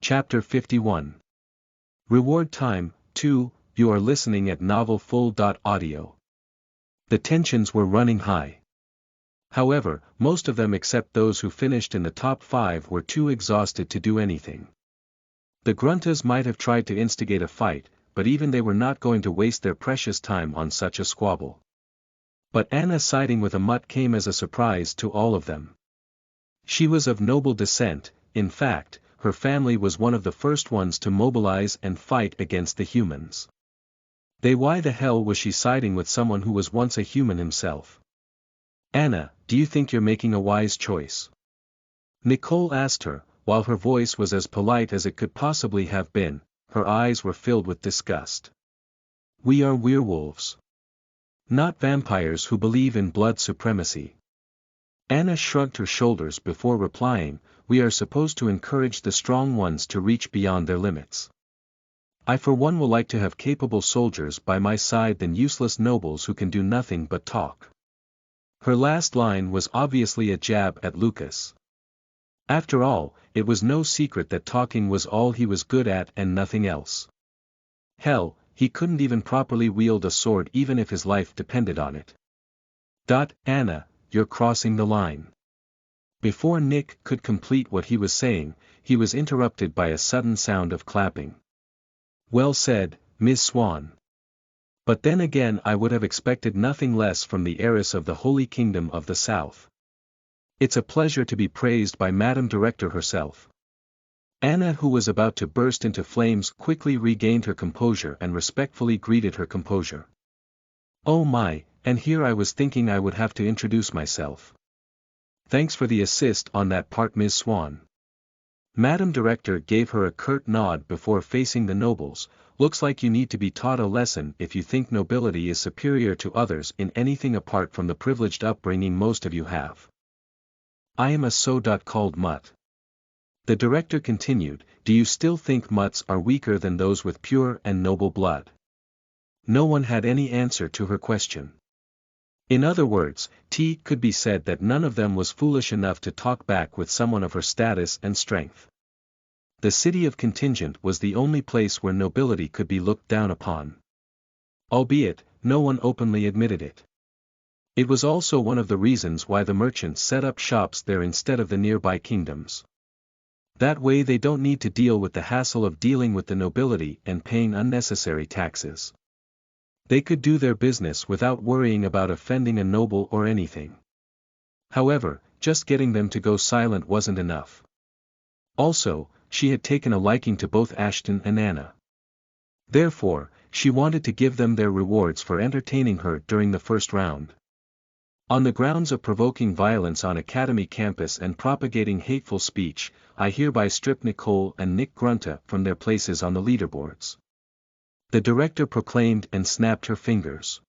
Chapter 51. Reward Time, 2, you are listening at novelfull.audio. The tensions were running high. However, most of them except those who finished in the top 5 were too exhausted to do anything. The Gruntas might have tried to instigate a fight, but even they were not going to waste their precious time on such a squabble. But Anna siding with a mutt came as a surprise to all of them. She was of noble descent, in fact, her family was one of the first ones to mobilize and fight against the humans. Why the hell was she siding with someone who was once a human himself? Anna, do you think you're making a wise choice? Nicole asked her, while her voice was as polite as it could possibly have been, her eyes were filled with disgust. We are werewolves. Not vampires who believe in blood supremacy. Anna shrugged her shoulders before replying, we are supposed to encourage the strong ones to reach beyond their limits. I for one will like to have capable soldiers by my side than useless nobles who can do nothing but talk. Her last line was obviously a jab at Lucas. After all, it was no secret that talking was all he was good at and nothing else. Hell, he couldn't even properly wield a sword even if his life depended on it. Anna, you're crossing the line. Before Nick could complete what he was saying, he was interrupted by a sudden sound of clapping. Well said, Ms. Swan. But then again I would have expected nothing less from the heiress of the Holy Kingdom of the South. It's a pleasure to be praised by Madam Director herself. Anna, who was about to burst into flames, quickly regained her composure and respectfully greeted her composure. Oh my, and here I was thinking I would have to introduce myself. Thanks for the assist on that part, Ms. Swan. Madam Director gave her a curt nod before facing the nobles. Looks like you need to be taught a lesson if you think nobility is superior to others in anything apart from the privileged upbringing most of you have. I am a so-called mutt. The director continued, do you still think mutts are weaker than those with pure and noble blood? No one had any answer to her question. In other words, it could be said that none of them was foolish enough to talk back with someone of her status and strength. The city of Contingent was the only place where nobility could be looked down upon. Albeit, no one openly admitted it. It was also one of the reasons why the merchants set up shops there instead of the nearby kingdoms. That way they don't need to deal with the hassle of dealing with the nobility and paying unnecessary taxes. They could do their business without worrying about offending a noble or anything. However, just getting them to go silent wasn't enough. Also, she had taken a liking to both Ashton and Anna. Therefore, she wanted to give them their rewards for entertaining her during the first round. On the grounds of provoking violence on Academy campus and propagating hateful speech, I hereby strip Nicole and Nick Grunta from their places on the leaderboards. The director proclaimed and snapped her fingers.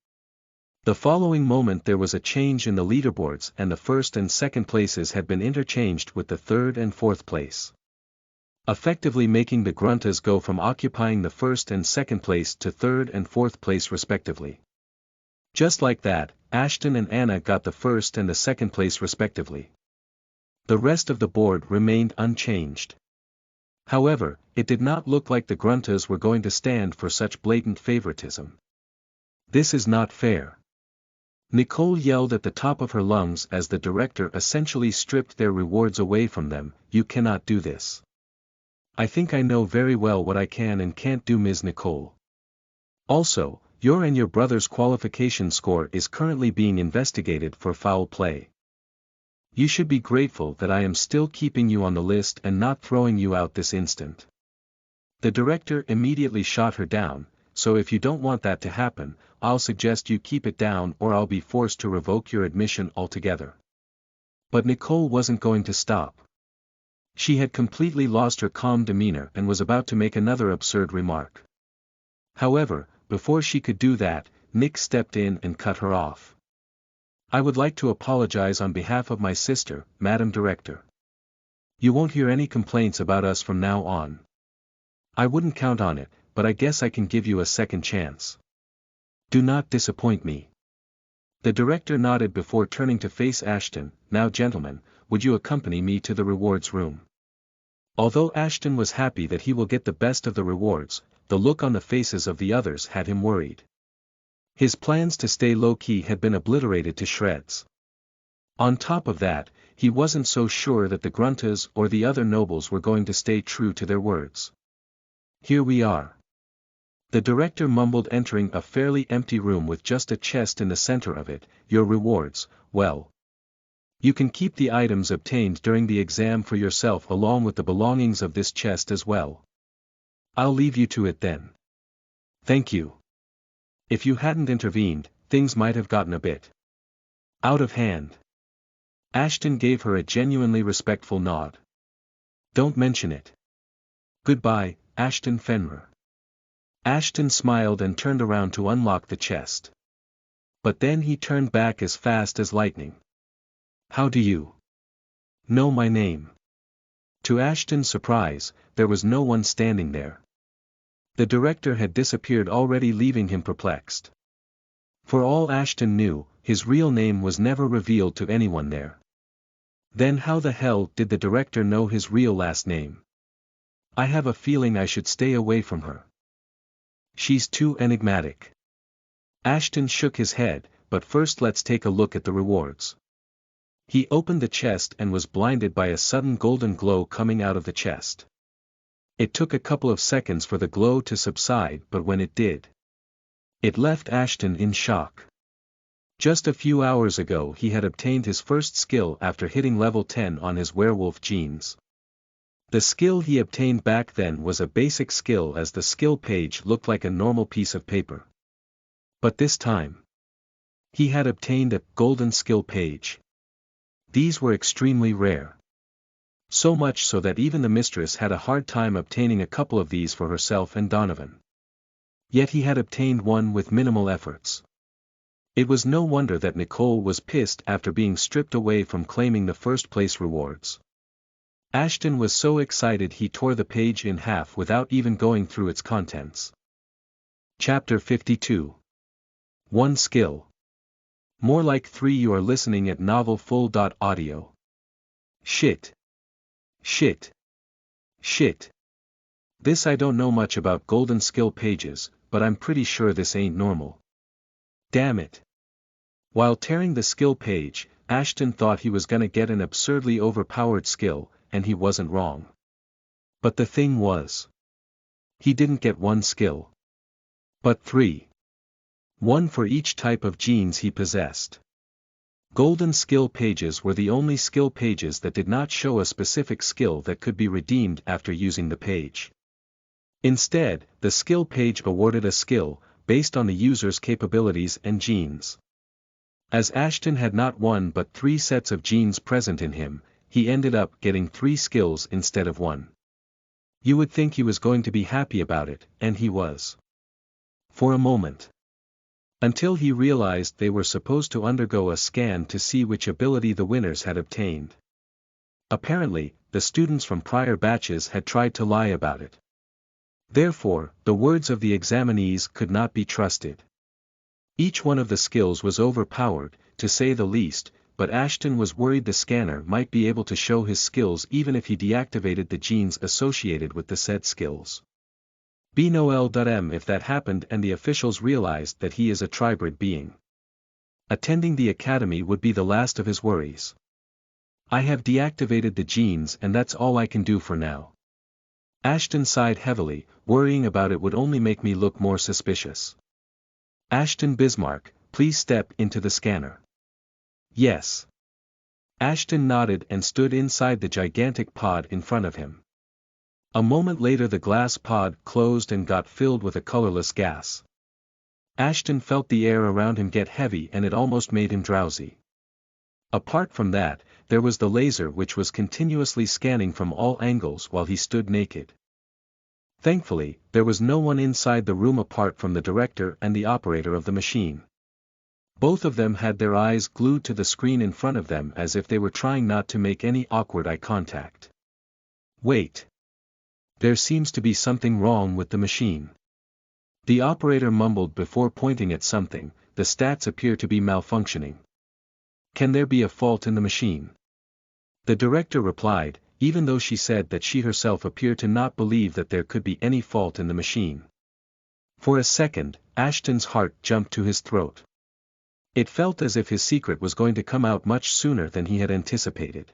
The following moment there was a change in the leaderboards and the first and second places had been interchanged with the third and fourth place. Effectively making the Gruntas go from occupying the first and second place to third and fourth place respectively. Just like that, Ashton and Anna got the first and the second place respectively. The rest of the board remained unchanged. However, it did not look like the Gruntas were going to stand for such blatant favoritism. This is not fair. Nicole yelled at the top of her lungs as the director essentially stripped their rewards away from them, you cannot do this. I think I know very well what I can and can't do, Ms. Nicole. Also, your and your brother's qualification score is currently being investigated for foul play. You should be grateful that I am still keeping you on the list and not throwing you out this instant. The director immediately shot her down, so if you don't want that to happen, I'll suggest you keep it down or I'll be forced to revoke your admission altogether. But Nicole wasn't going to stop. She had completely lost her calm demeanor and was about to make another absurd remark. However, before she could do that, Nick stepped in and cut her off. I would like to apologize on behalf of my sister, Madam Director. You won't hear any complaints about us from now on. I wouldn't count on it, but I guess I can give you a second chance. Do not disappoint me. The director nodded before turning to face Ashton. Now gentlemen, would you accompany me to the rewards room? Although Ashton was happy that he will get the best of the rewards, the look on the faces of the others had him worried. His plans to stay low-key had been obliterated to shreds. On top of that, he wasn't so sure that the Gruntas or the other nobles were going to stay true to their words. Here we are. The director mumbled, entering a fairly empty room with just a chest in the center of it. Your rewards, well. You can keep the items obtained during the exam for yourself along with the belongings of this chest as well. I'll leave you to it then. Thank you. If you hadn't intervened, things might have gotten a bit out of hand. Ashton gave her a genuinely respectful nod. Don't mention it. Goodbye, Ashton Fenrir. Ashton smiled and turned around to unlock the chest. But then he turned back as fast as lightning. How do you know my name? To Ashton's surprise, there was no one standing there. The director had disappeared already, leaving him perplexed. For all Ashton knew, his real name was never revealed to anyone there. Then how the hell did the director know his real last name? I have a feeling I should stay away from her. She's too enigmatic. Ashton shook his head, but first let's take a look at the rewards. He opened the chest and was blinded by a sudden golden glow coming out of the chest. It took a couple of seconds for the glow to subside, but when it did, it left Ashton in shock. Just a few hours ago he had obtained his first skill after hitting level 10 on his werewolf genes. The skill he obtained back then was a basic skill, as the skill page looked like a normal piece of paper. But this time, he had obtained a golden skill page. These were extremely rare. So much so that even the mistress had a hard time obtaining a couple of these for herself and Donovan. Yet he had obtained one with minimal efforts. It was no wonder that Nicole was pissed after being stripped away from claiming the first place rewards. Ashton was so excited he tore the page in half without even going through its contents. Chapter 52. One skill. More like 3. You are listening at novelfull.audio. Shit. Shit. Shit. This I don't know much about golden skill pages, but I'm pretty sure this ain't normal. Damn it. While tearing the skill page, Ashton thought he was gonna get an absurdly overpowered skill, and he wasn't wrong. But the thing was, he didn't get one skill, but 3. One for each type of genes he possessed. Golden skill pages were the only skill pages that did not show a specific skill that could be redeemed after using the page. Instead, the skill page awarded a skill, based on the user's capabilities and genes. As Ashton had not one but 3 sets of genes present in him, he ended up getting 3 skills instead of 1. You would think he was going to be happy about it, and he was. For a moment. Until he realized they were supposed to undergo a scan to see which ability the winners had obtained. Apparently, the students from prior batches had tried to lie about it. Therefore, the words of the examinees could not be trusted. Each one of the skills was overpowered, to say the least, but Ashton was worried the scanner might be able to show his skills even if he deactivated the genes associated with the said skills. BNOL.M if that happened and the officials realized that he is a tribrid being. Attending the academy would be the last of his worries. I have deactivated the genes and that's all I can do for now. Ashton sighed heavily, worrying about it would only make me look more suspicious. Ashton Bismarck, please step into the scanner. Yes. Ashton nodded and stood inside the gigantic pod in front of him. A moment later the glass pod closed and got filled with a colorless gas. Ashton felt the air around him get heavy and it almost made him drowsy. Apart from that, there was the laser which was continuously scanning from all angles while he stood naked. Thankfully, there was no one inside the room apart from the director and the operator of the machine. Both of them had their eyes glued to the screen in front of them as if they were trying not to make any awkward eye contact. Wait. There seems to be something wrong with the machine. The operator mumbled before pointing at something. The stats appear to be malfunctioning. Can there be a fault in the machine? The director replied, even though she said that she herself appeared to not believe that there could be any fault in the machine. For a second, Ashton's heart jumped to his throat. It felt as if his secret was going to come out much sooner than he had anticipated.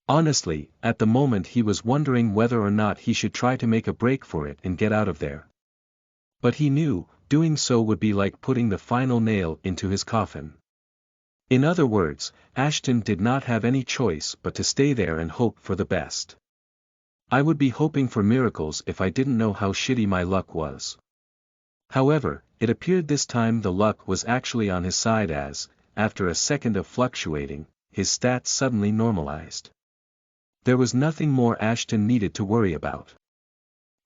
Honestly, at the moment he was wondering whether or not he should try to make a break for it and get out of there. But he knew, doing so would be like putting the final nail into his coffin. In other words, Ashton did not have any choice but to stay there and hope for the best. I would be hoping for miracles if I didn't know how shitty my luck was. However, it appeared this time the luck was actually on his side as, after a second of fluctuating, his stats suddenly normalized. There was nothing more Ashton needed to worry about.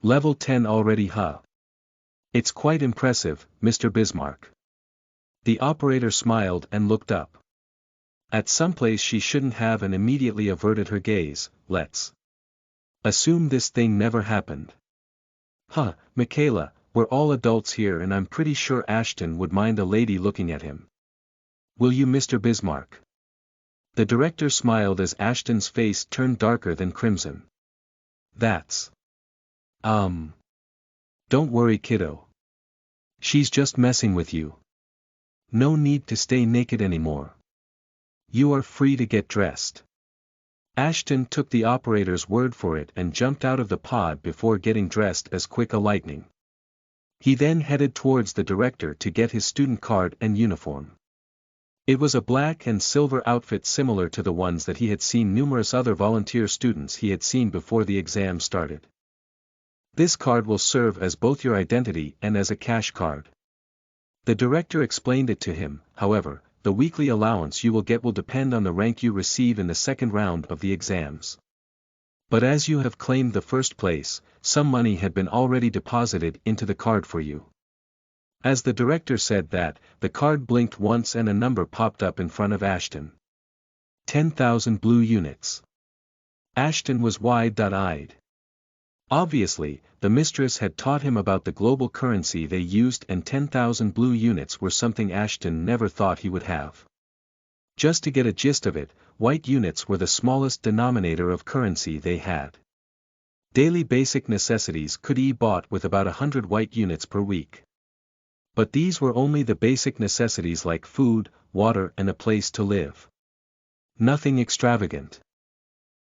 Level 10 already, huh? It's quite impressive, Mr. Bismarck. The operator smiled and looked up. At some place she shouldn't have and immediately averted her gaze. Let's assume this thing never happened. Huh, Michaela, we're all adults here and I'm pretty sure Ashton would mind a lady looking at him. Will you, Mr. Bismarck? The director smiled as Ashton's face turned darker than crimson. That's... Don't worry, kiddo. She's just messing with you. No need to stay naked anymore. You are free to get dressed. Ashton took the operator's word for it and jumped out of the pod before getting dressed as quick as lightning. He then headed towards the director to get his student card and uniform. It was a black and silver outfit similar to the ones that he had seen numerous other volunteer students he had seen before the exam started. This card will serve as both your identity and as a cash card. The director explained it to him. However, the weekly allowance you will get will depend on the rank you receive in the second round of the exams. But as you have claimed the first place, some money had been already deposited into the card for you. As the director said that, the card blinked once and a number popped up in front of Ashton. 10,000 blue units. Ashton was wide-eyed. Obviously, the mistress had taught him about the global currency they used, and 10,000 blue units were something Ashton never thought he would have. Just to get a gist of it, white units were the smallest denominator of currency they had. Daily basic necessities could be bought with about 100 white units per week. But these were only the basic necessities like food, water and a place to live. Nothing extravagant.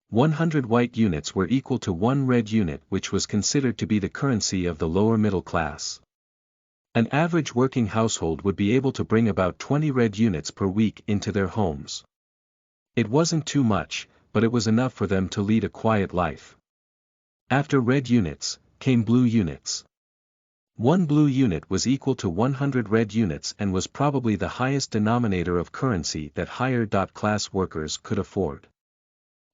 100 white units were equal to 1 red unit, which was considered to be the currency of the lower middle class. An average working household would be able to bring about 20 red units per week into their homes. It wasn't too much, but it was enough for them to lead a quiet life. After red units, came blue units. 1 blue unit was equal to 100 red units and was probably the highest denominator of currency that higher-class workers could afford.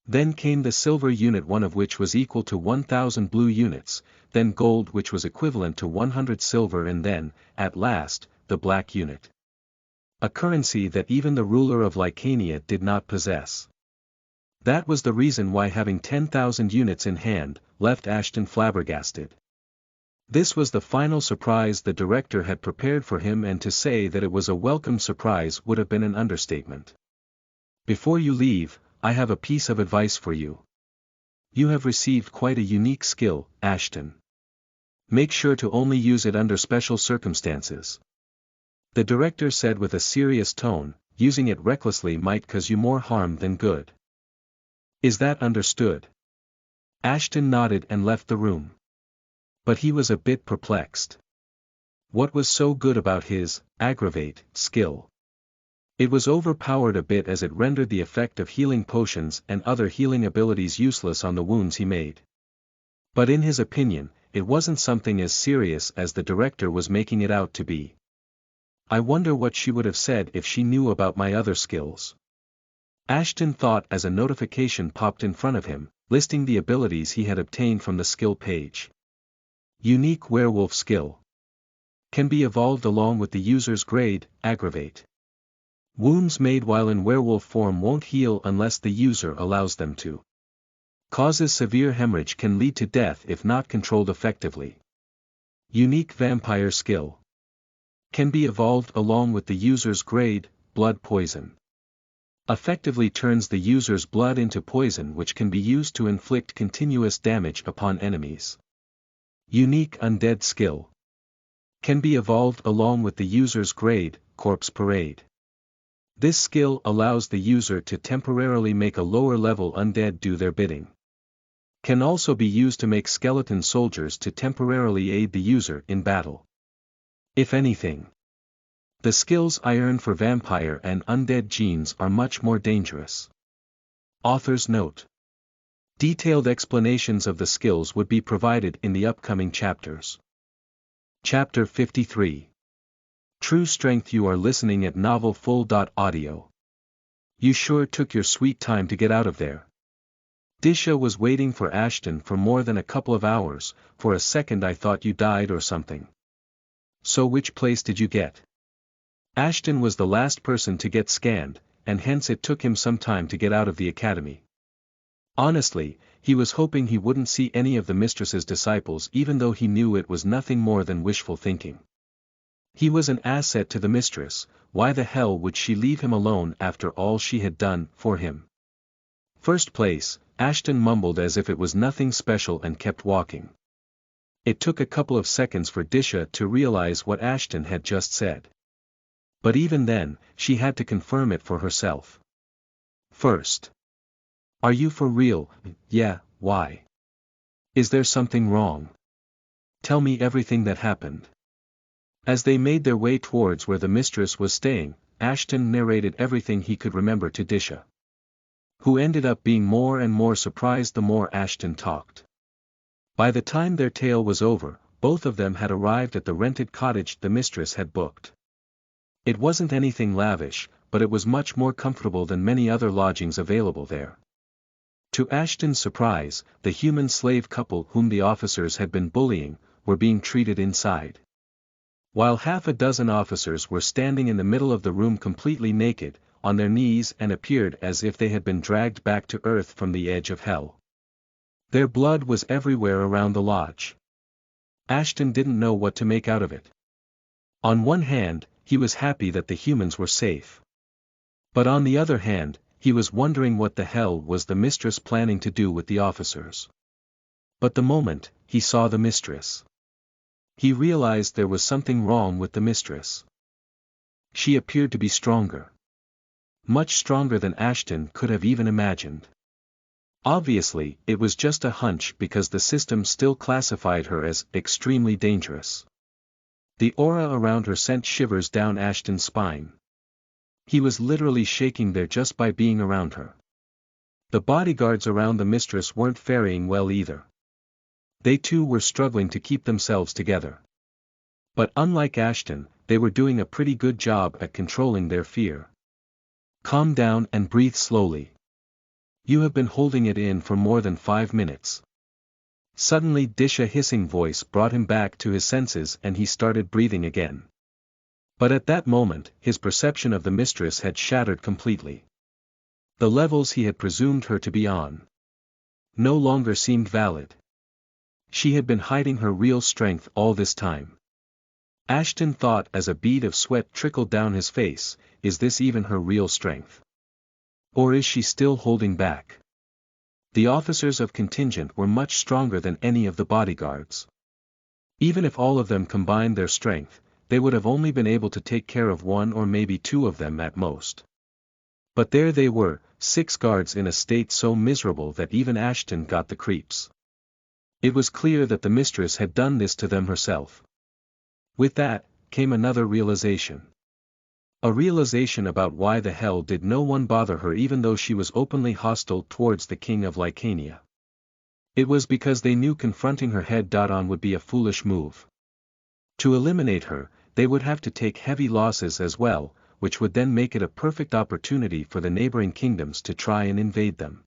Then came the silver unit, one of which was equal to 1,000 blue units, then gold, which was equivalent to 100 silver, and then, at last, the black unit. A currency that even the ruler of Lycania did not possess. That was the reason why having 10,000 units in hand left Ashton flabbergasted. This was the final surprise the director had prepared for him, and to say that it was a welcome surprise would have been an understatement. Before you leave, I have a piece of advice for you. You have received quite a unique skill, Ashton. Make sure to only use it under special circumstances. The director said with a serious tone, using it recklessly might cause you more harm than good. Is that understood? Ashton nodded and left the room. But he was a bit perplexed. What was so good about his aggravate skill? It was overpowered a bit, as it rendered the effect of healing potions and other healing abilities useless on the wounds he made. But in his opinion, it wasn't something as serious as the director was making it out to be. I wonder what she would have said if she knew about my other skills. Ashton thought as a notification popped in front of him, listing the abilities he had obtained from the skill page. Unique werewolf skill. Can be evolved along with the user's grade, aggravate. Wounds made while in werewolf form won't heal unless the user allows them to. Causes severe hemorrhage, can lead to death if not controlled effectively. Unique vampire skill. Can be evolved along with the user's grade, blood poison. Effectively turns the user's blood into poison which can be used to inflict continuous damage upon enemies. Unique undead skill. Can be evolved along with the user's grade, Corpse Parade. This skill allows the user to temporarily make a lower-level undead do their bidding. Can also be used to make skeleton soldiers to temporarily aid the user in battle. If anything, the skills I earn for vampire and undead genes are much more dangerous. Author's note. Detailed explanations of the skills would be provided in the upcoming chapters. Chapter 53. True Strength. You are listening at novelfull.audio. You sure took your sweet time to get out of there. Disha was waiting for Ashton for more than a couple of hours. For a second I thought you died or something. So which place did you get? Ashton was the last person to get scanned, and hence it took him some time to get out of the academy. Honestly, he was hoping he wouldn't see any of the mistress's disciples even though he knew it was nothing more than wishful thinking. He was an asset to the mistress. Why the hell would she leave him alone after all she had done for him? First place, Ashton mumbled as if it was nothing special and kept walking. It took a couple of seconds for Disha to realize what Ashton had just said. But even then, she had to confirm it for herself. First. Are you for real? Yeah, why? Is there something wrong? Tell me everything that happened. As they made their way towards where the mistress was staying, Ashton narrated everything he could remember to Disha, who ended up being more and more surprised the more Ashton talked. By the time their tale was over, both of them had arrived at the rented cottage the mistress had booked. It wasn't anything lavish, but it was much more comfortable than many other lodgings available there. To Ashton's surprise, the human slave couple whom the officers had been bullying, were being treated inside. While half a dozen officers were standing in the middle of the room completely naked, on their knees and appeared as if they had been dragged back to earth from the edge of hell. Their blood was everywhere around the lodge. Ashton didn't know what to make out of it. On one hand, he was happy that the humans were safe. But on the other hand, he was wondering what the hell was the mistress planning to do with the officers. But the moment he saw the mistress, he realized there was something wrong with the mistress. She appeared to be stronger. Much stronger than Ashton could have even imagined. Obviously, it was just a hunch because the system still classified her as extremely dangerous. The aura around her sent shivers down Ashton's spine. He was literally shaking there just by being around her. The bodyguards around the mistress weren't faring well either. They too were struggling to keep themselves together. But unlike Ashton, they were doing a pretty good job at controlling their fear. Calm down and breathe slowly. You have been holding it in for more than 5 minutes. Suddenly Disha's hissing voice brought him back to his senses and he started breathing again. But at that moment, his perception of the mistress had shattered completely. The levels he had presumed her to be on no longer seemed valid. She had been hiding her real strength all this time. Ashton thought as a bead of sweat trickled down his face, is this even her real strength? Or is she still holding back? The officers of contingent were much stronger than any of the bodyguards. Even if all of them combined their strength, they would have only been able to take care of 1 or maybe 2 of them at most. But there they were, 6 guards in a state so miserable that even Ashton got the creeps. It was clear that the mistress had done this to them herself. With that, came another realization. A realization about why the hell did no one bother her even though she was openly hostile towards the king of Lycania. It was because they knew confronting her head-on would be a foolish move. To eliminate her, they would have to take heavy losses as well, which would then make it a perfect opportunity for the neighboring kingdoms to try and invade them.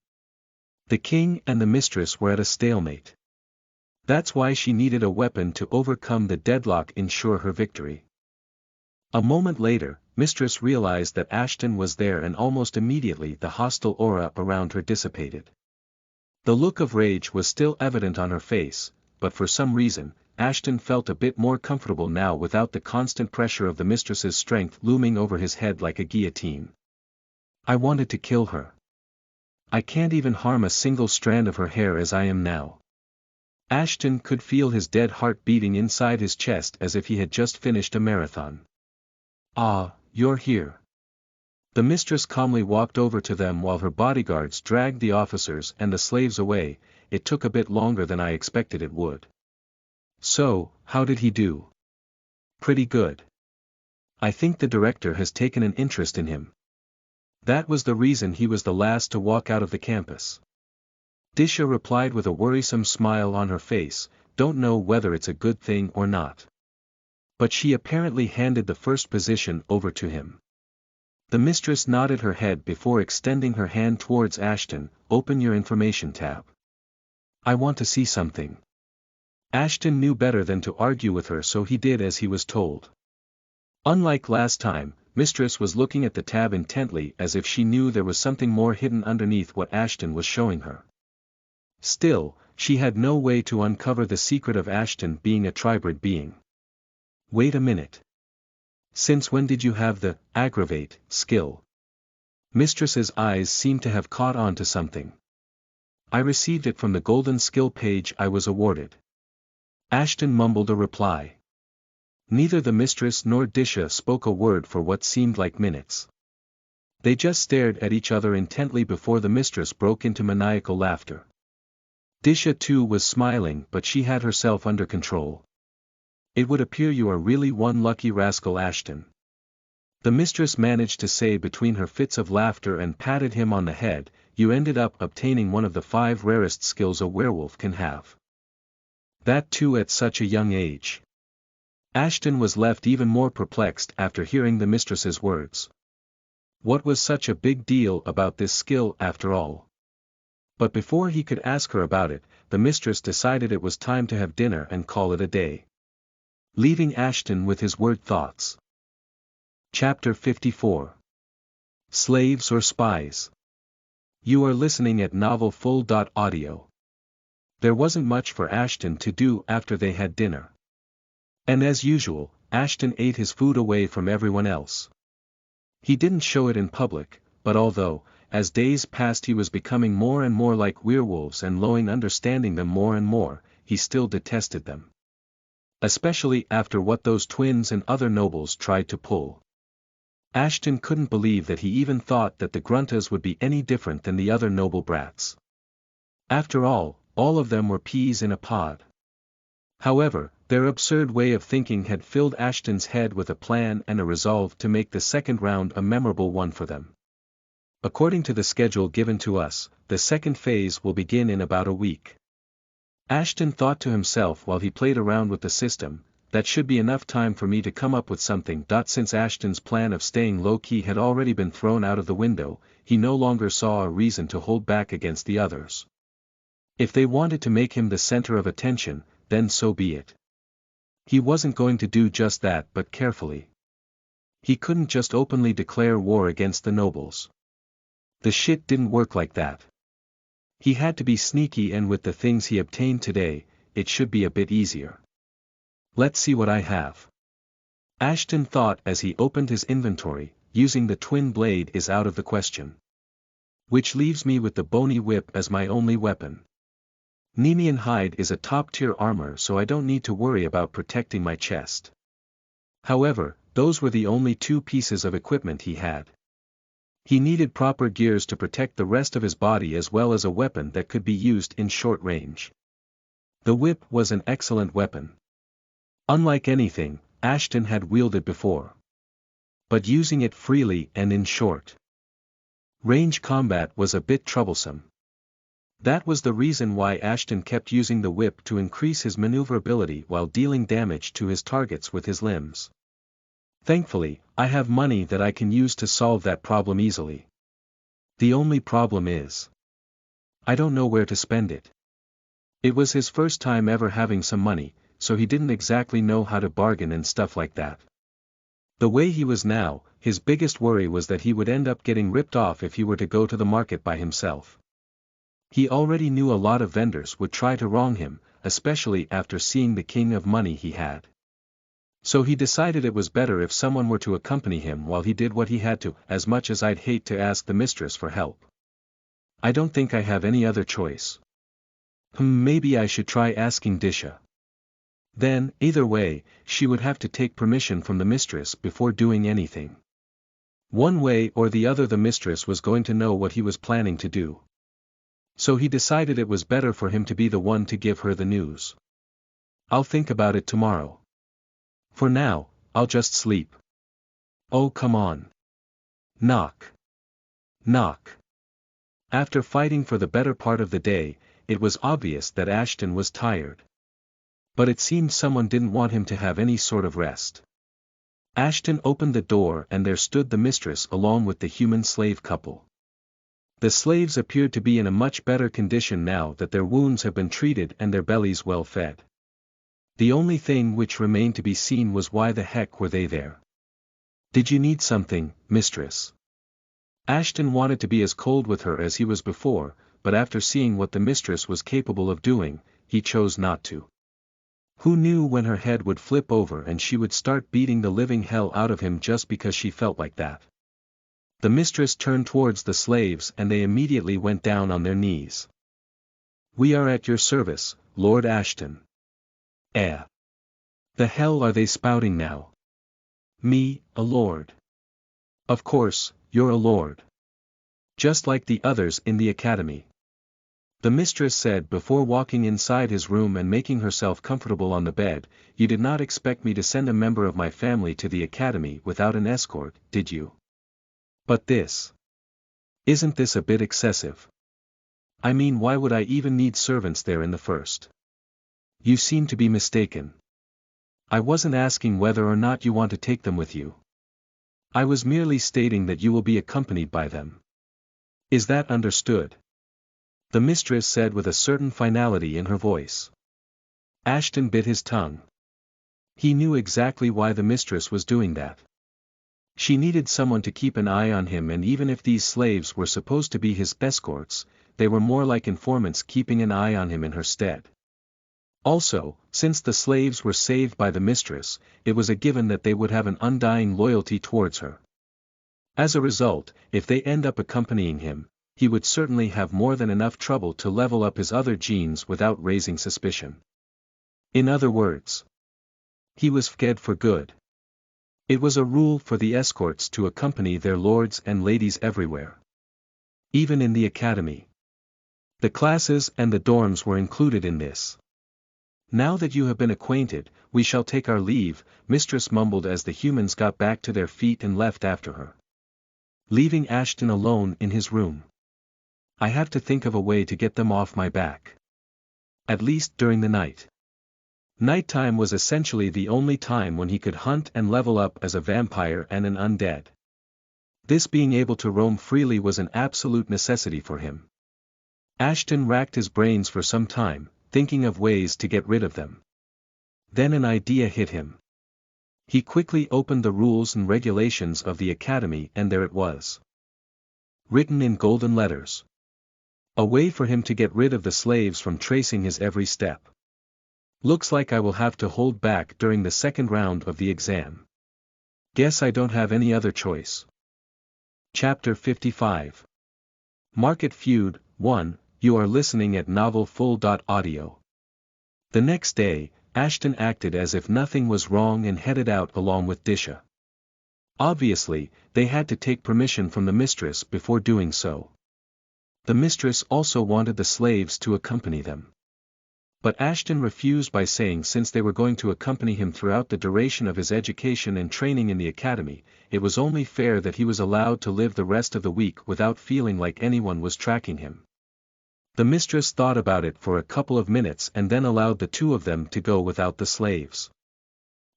The king and the mistress were at a stalemate. That's why she needed a weapon to overcome the deadlock and ensure her victory. A moment later, Mistress realized that Ashton was there and almost immediately the hostile aura around her dissipated. The look of rage was still evident on her face, but for some reason, Ashton felt a bit more comfortable now without the constant pressure of the mistress's strength looming over his head like a guillotine. I wanted to kill her. I can't even harm a single strand of her hair as I am now. Ashton could feel his dead heart beating inside his chest as if he had just finished a marathon. Ah, you're here. The mistress calmly walked over to them while her bodyguards dragged the officers and the slaves away. It took a bit longer than I expected it would. So, how did he do? Pretty good. I think the director has taken an interest in him. That was the reason he was the last to walk out of the campus. Disha replied with a worrisome smile on her face, don't know whether it's a good thing or not. But she apparently handed the first position over to him. The mistress nodded her head before extending her hand towards Ashton. Open your information tab. I want to see something. Ashton knew better than to argue with her, so he did as he was told. Unlike last time, Mistress was looking at the tab intently as if she knew there was something more hidden underneath what Ashton was showing her. Still, she had no way to uncover the secret of Ashton being a tribrid being. Wait a minute. Since when did you have the aggravate skill? Mistress's eyes seemed to have caught on to something. I received it from the golden skill page I was awarded. Ashton mumbled a reply. Neither the mistress nor Disha spoke a word for what seemed like minutes. They just stared at each other intently before the mistress broke into maniacal laughter. Disha too was smiling, but she had herself under control. It would appear you are really one lucky rascal, Ashton. The mistress managed to say between her fits of laughter and patted him on the head, you ended up obtaining one of the 5 rarest skills a werewolf can have. That too at such a young age. Ashton was left even more perplexed after hearing the mistress's words. What was such a big deal about this skill after all? But before he could ask her about it, the mistress decided it was time to have dinner and call it a day, leaving Ashton with his word thoughts. Chapter 54. Slaves or Spies? You are listening at novelfull.audio. There wasn't much for Ashton to do after they had dinner. And as usual, Ashton ate his food away from everyone else. He didn't show it in public, but although, as days passed he was becoming more and more like werewolves and lowing understanding them more and more, he still detested them. Especially after what those twins and other nobles tried to pull. Ashton couldn't believe that he even thought that the gruntas would be any different than the other noble brats. After all of them were peas in a pod. However, their absurd way of thinking had filled Ashton's head with a plan and a resolve to make the second round a memorable one for them. According to the schedule given to us, the second phase will begin in about a week. Ashton thought to himself while he played around with the system, that should be enough time for me to come up with something. Since Ashton's plan of staying low-key had already been thrown out of the window, he no longer saw a reason to hold back against the others. If they wanted to make him the center of attention, then so be it. He wasn't going to do just that, but carefully. He couldn't just openly declare war against the nobles. The shit didn't work like that. He had to be sneaky, and with the things he obtained today, it should be a bit easier. Let's see what I have. Ashton thought as he opened his inventory. Using the twin blade is out of the question. Which leaves me with the bony whip as my only weapon. Nemean hide is a top-tier armor, so I don't need to worry about protecting my chest. However, those were the only 2 pieces of equipment he had. He needed proper gears to protect the rest of his body as well as a weapon that could be used in short range. The whip was an excellent weapon. Unlike anything Ashton had wielded before. But using it freely and in short range combat was a bit troublesome. That was the reason why Ashton kept using the whip to increase his maneuverability while dealing damage to his targets with his limbs. Thankfully, I have money that I can use to solve that problem easily. The only problem is, I don't know where to spend it. It was his first time ever having some money, so he didn't exactly know how to bargain and stuff like that. The way he was now, his biggest worry was that he would end up getting ripped off if he were to go to the market by himself. He already knew a lot of vendors would try to wrong him, especially after seeing the king of money he had. So he decided it was better if someone were to accompany him while he did what he had to, as much as I'd hate to ask the mistress for help. I don't think I have any other choice. Maybe I should try asking Disha. Then, either way, she would have to take permission from the mistress before doing anything. One way or the other the mistress was going to know what he was planning to do. So he decided it was better for him to be the one to give her the news. I'll think about it tomorrow. For now, I'll just sleep. Oh, come on. Knock. Knock. After fighting for the better part of the day, it was obvious that Ashton was tired. But it seemed someone didn't want him to have any sort of rest. Ashton opened the door and there stood the mistress along with the human slave couple. The slaves appeared to be in a much better condition now that their wounds have been treated and their bellies well fed. The only thing which remained to be seen was why the heck were they there? Did you need something, mistress? Ashton wanted to be as cold with her as he was before, but after seeing what the mistress was capable of doing, he chose not to. Who knew when her head would flip over and she would start beating the living hell out of him just because she felt like that. The mistress turned towards the slaves and they immediately went down on their knees. We are at your service, Lord Ashton. The hell are they spouting now? Me, a lord. Of course, you're a lord. Just like the others in the academy. The mistress said before walking inside his room and making herself comfortable on the bed, you did not expect me to send a member of my family to the academy without an escort, did you? But isn't this a bit excessive? I mean, why would I even need servants there in the first? You seem to be mistaken. I wasn't asking whether or not you want to take them with you. I was merely stating that you will be accompanied by them. Is that understood? The mistress said with a certain finality in her voice. Ashton bit his tongue. He knew exactly why the mistress was doing that. She needed someone to keep an eye on him, and even if these slaves were supposed to be his escorts, they were more like informants keeping an eye on him in her stead. Also, since the slaves were saved by the mistress, it was a given that they would have an undying loyalty towards her. As a result, if they end up accompanying him, he would certainly have more than enough trouble to level up his other genes without raising suspicion. In other words, he was fed for good. It was a rule for the escorts to accompany their lords and ladies everywhere. Even in the academy. The classes and the dorms were included in this. Now that you have been acquainted, we shall take our leave, mistress mumbled as the humans got back to their feet and left after her. Leaving Ashton alone in his room. I have to think of a way to get them off my back. At least during the night. Nighttime was essentially the only time when he could hunt and level up as a vampire and an undead. This being able to roam freely was an absolute necessity for him. Ashton racked his brains for some time, thinking of ways to get rid of them. Then an idea hit him. He quickly opened the rules and regulations of the academy and there it was. Written in golden letters. A way for him to get rid of the slaves from tracing his every step. Looks like I will have to hold back during the second round of the exam. Guess I don't have any other choice. Chapter 55. Market Feud 1. You are listening at novelfull.audio. The next day, Ashton acted as if nothing was wrong and headed out along with Disha. Obviously, they had to take permission from the mistress before doing so. The mistress also wanted the slaves to accompany them. But Ashton refused by saying since they were going to accompany him throughout the duration of his education and training in the academy, it was only fair that he was allowed to live the rest of the week without feeling like anyone was tracking him. The mistress thought about it for a couple of minutes and then allowed the two of them to go without the slaves.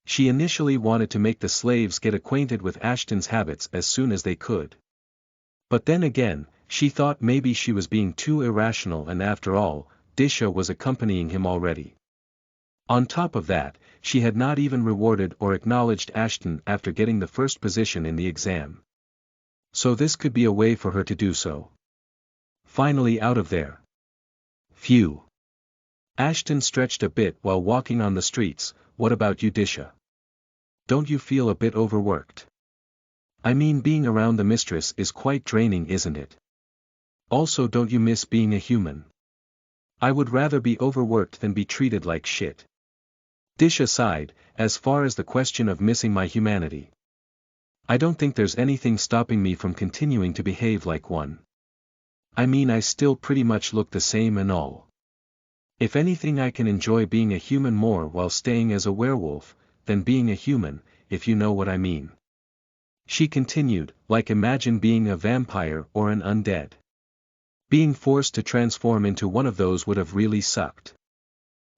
She initially wanted to make the slaves get acquainted with Ashton's habits as soon as they could. But then again, she thought maybe she was being too irrational and after all, Disha was accompanying him already. On top of that, she had not even rewarded or acknowledged Ashton after getting the first position in the exam. So this could be a way for her to do so. Finally out of there. Phew. Ashton stretched a bit while walking on the streets. What about you, Disha? Don't you feel a bit overworked? I mean, being around the mistress is quite draining, isn't it? Also, don't you miss being a human? I would rather be overworked than be treated like shit. Disha sighed, as far as the question of missing my humanity. I don't think there's anything stopping me from continuing to behave like one. I mean, I still pretty much look the same and all. If anything, I can enjoy being a human more while staying as a werewolf, than being a human, if you know what I mean. She continued, like, imagine being a vampire or an undead. Being forced to transform into one of those would have really sucked.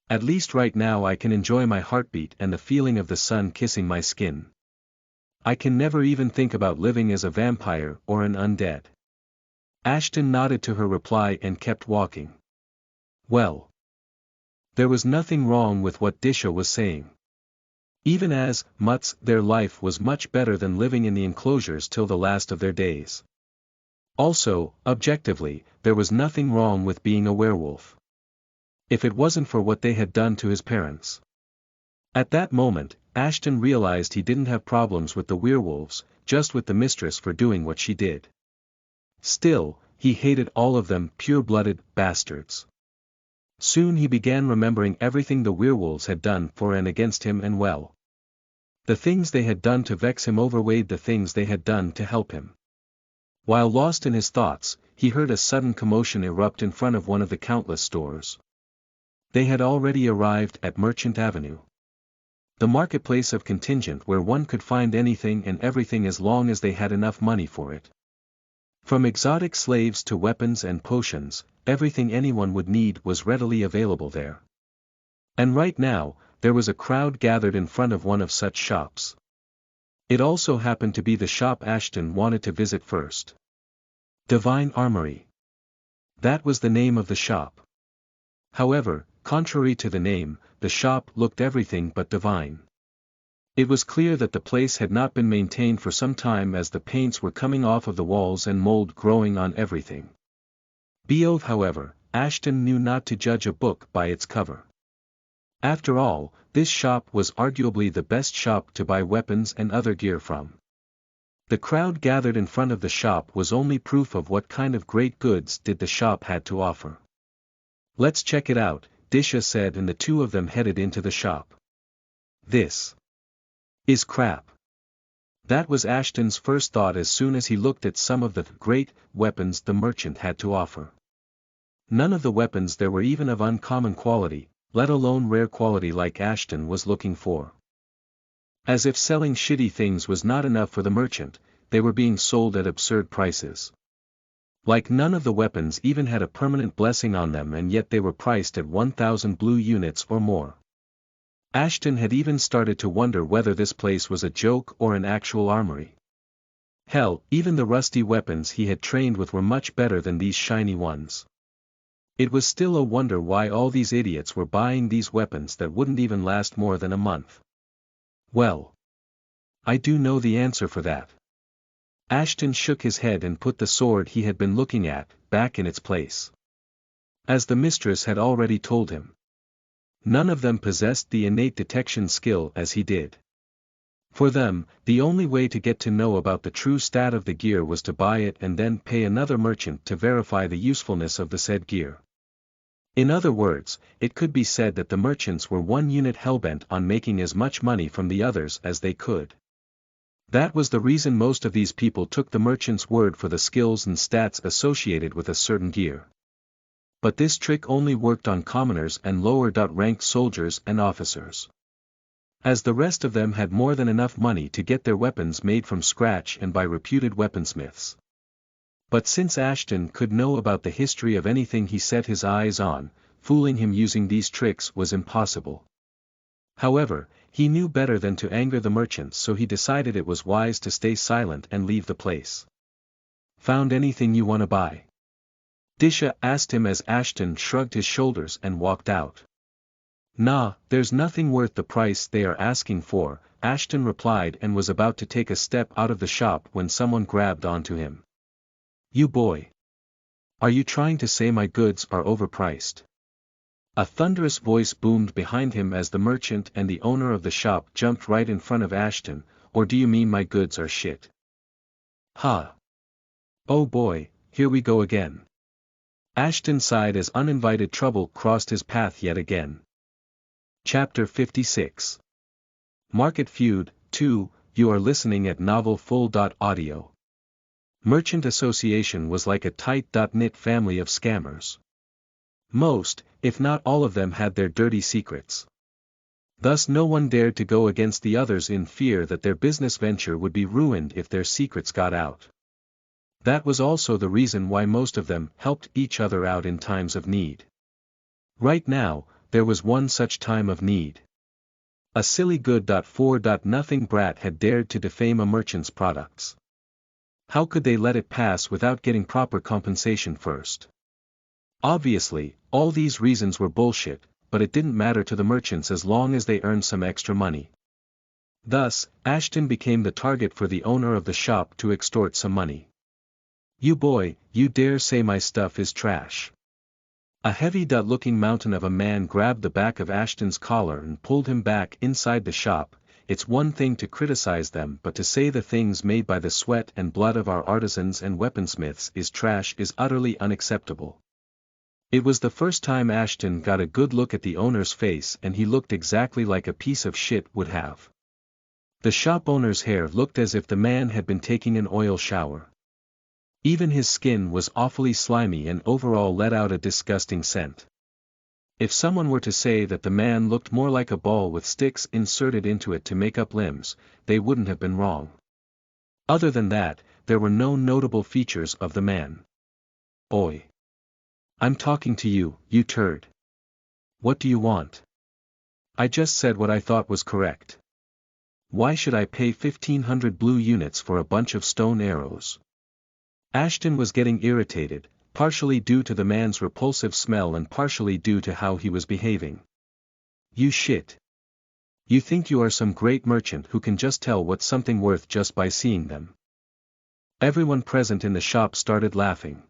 At least right now I can enjoy my heartbeat and the feeling of the sun kissing my skin. I can never even think about living as a vampire or an undead. Ashton nodded to her reply and kept walking. Well, there was nothing wrong with what Disha was saying. Even as mutts, their life was much better than living in the enclosures till the last of their days. Also, objectively, there was nothing wrong with being a werewolf. If it wasn't for what they had done to his parents. At that moment, Ashton realized he didn't have problems with the werewolves, just with the mistress for doing what she did. Still, he hated all of them, pure-blooded bastards. Soon he began remembering everything the werewolves had done for and against him, and well, the things they had done to vex him overweighed the things they had done to help him. While lost in his thoughts, he heard a sudden commotion erupt in front of one of the countless stores. They had already arrived at Merchant Avenue. The marketplace of contingent where one could find anything and everything as long as they had enough money for it. From exotic slaves to weapons and potions, everything anyone would need was readily available there. And right now, there was a crowd gathered in front of one of such shops. It also happened to be the shop Ashton wanted to visit first. Divine Armory. That was the name of the shop. However, contrary to the name, the shop looked everything but divine. It was clear that the place had not been maintained for some time, as the paints were coming off of the walls and mold growing on everything. Beove, however, Ashton knew not to judge a book by its cover. After all, this shop was arguably the best shop to buy weapons and other gear from. The crowd gathered in front of the shop was only proof of what kind of great goods did the shop had to offer. Let's check it out, Disha said, and the two of them headed into the shop. This is crap. That was Ashton's first thought as soon as he looked at some of the great weapons the merchant had to offer. None of the weapons there were even of uncommon quality, let alone rare quality like Ashton was looking for. As if selling shitty things was not enough for the merchant, they were being sold at absurd prices. Like, none of the weapons even had a permanent blessing on them, and yet they were priced at 1,000 blue units or more. Ashton had even started to wonder whether this place was a joke or an actual armory. Hell, even the rusty weapons he had trained with were much better than these shiny ones. It was still a wonder why all these idiots were buying these weapons that wouldn't even last more than a month. Well, I do know the answer for that. Ashton shook his head and put the sword he had been looking at back in its place. As the mistress had already told him, none of them possessed the innate detection skill as he did. For them, the only way to get to know about the true stat of the gear was to buy it and then pay another merchant to verify the usefulness of the said gear. In other words, it could be said that the merchants were one unit hellbent on making as much money from the others as they could. That was the reason most of these people took the merchant's word for the skills and stats associated with a certain gear. But this trick only worked on commoners and lower-ranked soldiers and officers. As the rest of them had more than enough money to get their weapons made from scratch and by reputed weaponsmiths. But since Ashton could know about the history of anything he set his eyes on, fooling him using these tricks was impossible. However, he knew better than to anger the merchants, so he decided it was wise to stay silent and leave the place. Found anything you want to buy? Disha asked him as Ashton shrugged his shoulders and walked out. Nah, there's nothing worth the price they are asking for, Ashton replied, and was about to take a step out of the shop when someone grabbed onto him. You boy! Are you trying to say my goods are overpriced? A thunderous voice boomed behind him as the merchant and the owner of the shop jumped right in front of Ashton. Or do you mean my goods are shit? Ha! Oh boy, here we go again. Ashton sighed as uninvited trouble crossed his path yet again. Chapter 56 Market Feud 2. You are listening at novelfull.audio. Merchant Association was like a tight-knit family of scammers. Most, if not all of them, had their dirty secrets. Thus no one dared to go against the others in fear that their business venture would be ruined if their secrets got out. That was also the reason why most of them helped each other out in times of need. Right now, there was one such time of need. A silly good-for-nothing brat had dared to defame a merchant's products. How could they let it pass without getting proper compensation first? Obviously, all these reasons were bullshit, but it didn't matter to the merchants as long as they earned some extra money. Thus, Ashton became the target for the owner of the shop to extort some money. You boy, you dare say my stuff is trash? A heavy-looking mountain of a man grabbed the back of Ashton's collar and pulled him back inside the shop. It's one thing to criticize them, but to say the things made by the sweat and blood of our artisans and weaponsmiths is trash is utterly unacceptable. It was the first time Ashton got a good look at the owner's face, and he looked exactly like a piece of shit would have. The shop owner's hair looked as if the man had been taking an oil shower. Even his skin was awfully slimy and overall let out a disgusting scent. If someone were to say that the man looked more like a ball with sticks inserted into it to make up limbs, they wouldn't have been wrong. Other than that, there were no notable features of the man. Oi! I'm talking to you, you turd. What do you want? I just said what I thought was correct. Why should I pay 1,500 blue units for a bunch of stone arrows? Ashton was getting irritated, partially due to the man's repulsive smell and partially due to how he was behaving. You shit. You think you are some great merchant who can just tell what's something worth just by seeing them. Everyone present in the shop started laughing.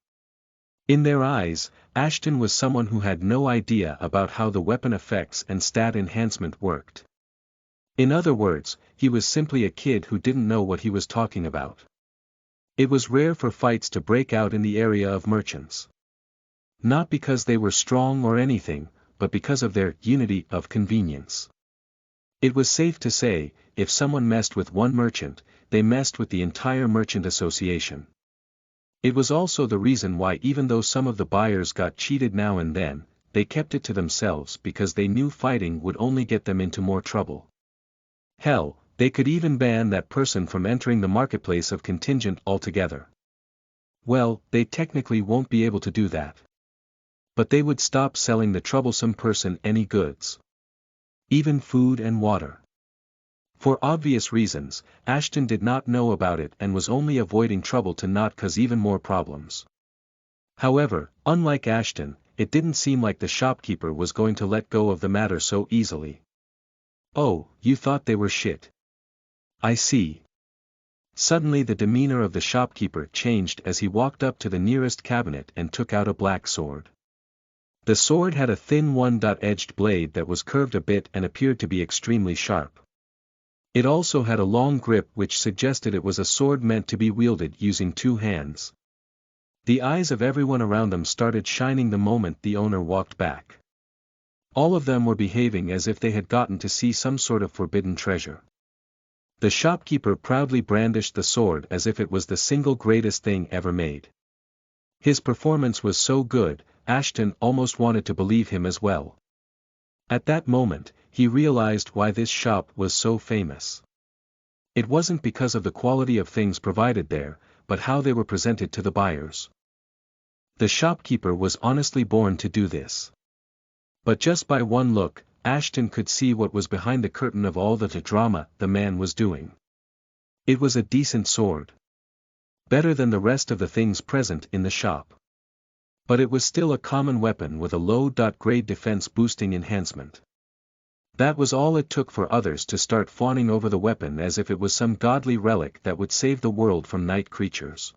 In their eyes, Ashton was someone who had no idea about how the weapon effects and stat enhancement worked. In other words, he was simply a kid who didn't know what he was talking about. It was rare for fights to break out in the area of merchants. Not because they were strong or anything, but because of their unity of convenience. It was safe to say, if someone messed with one merchant, they messed with the entire merchant association. It was also the reason why, even though some of the buyers got cheated now and then, they kept it to themselves because they knew fighting would only get them into more trouble. Hell, they could even ban that person from entering the marketplace of contingent altogether. Well, they technically won't be able to do that. But they would stop selling the troublesome person any goods. Even food and water. For obvious reasons, Ashton did not know about it and was only avoiding trouble to not cause even more problems. However, unlike Ashton, it didn't seem like the shopkeeper was going to let go of the matter so easily. Oh, you thought they were shit. I see. Suddenly the demeanor of the shopkeeper changed as he walked up to the nearest cabinet and took out a black sword. The sword had a thin one-edged blade that was curved a bit and appeared to be extremely sharp. It also had a long grip which suggested it was a sword meant to be wielded using two hands. The eyes of everyone around them started shining the moment the owner walked back. All of them were behaving as if they had gotten to see some sort of forbidden treasure. The shopkeeper proudly brandished the sword as if it was the single greatest thing ever made. His performance was so good, Ashton almost wanted to believe him as well. At that moment, he realized why this shop was so famous. It wasn't because of the quality of things provided there, but how they were presented to the buyers. The shopkeeper was honestly born to do this. But just by one look, Ashton could see what was behind the curtain of all the drama the man was doing. It was a decent sword. Better than the rest of the things present in the shop. But it was still a common weapon with a low-grade defense boosting enhancement. That was all it took for others to start fawning over the weapon as if it was some godly relic that would save the world from night creatures.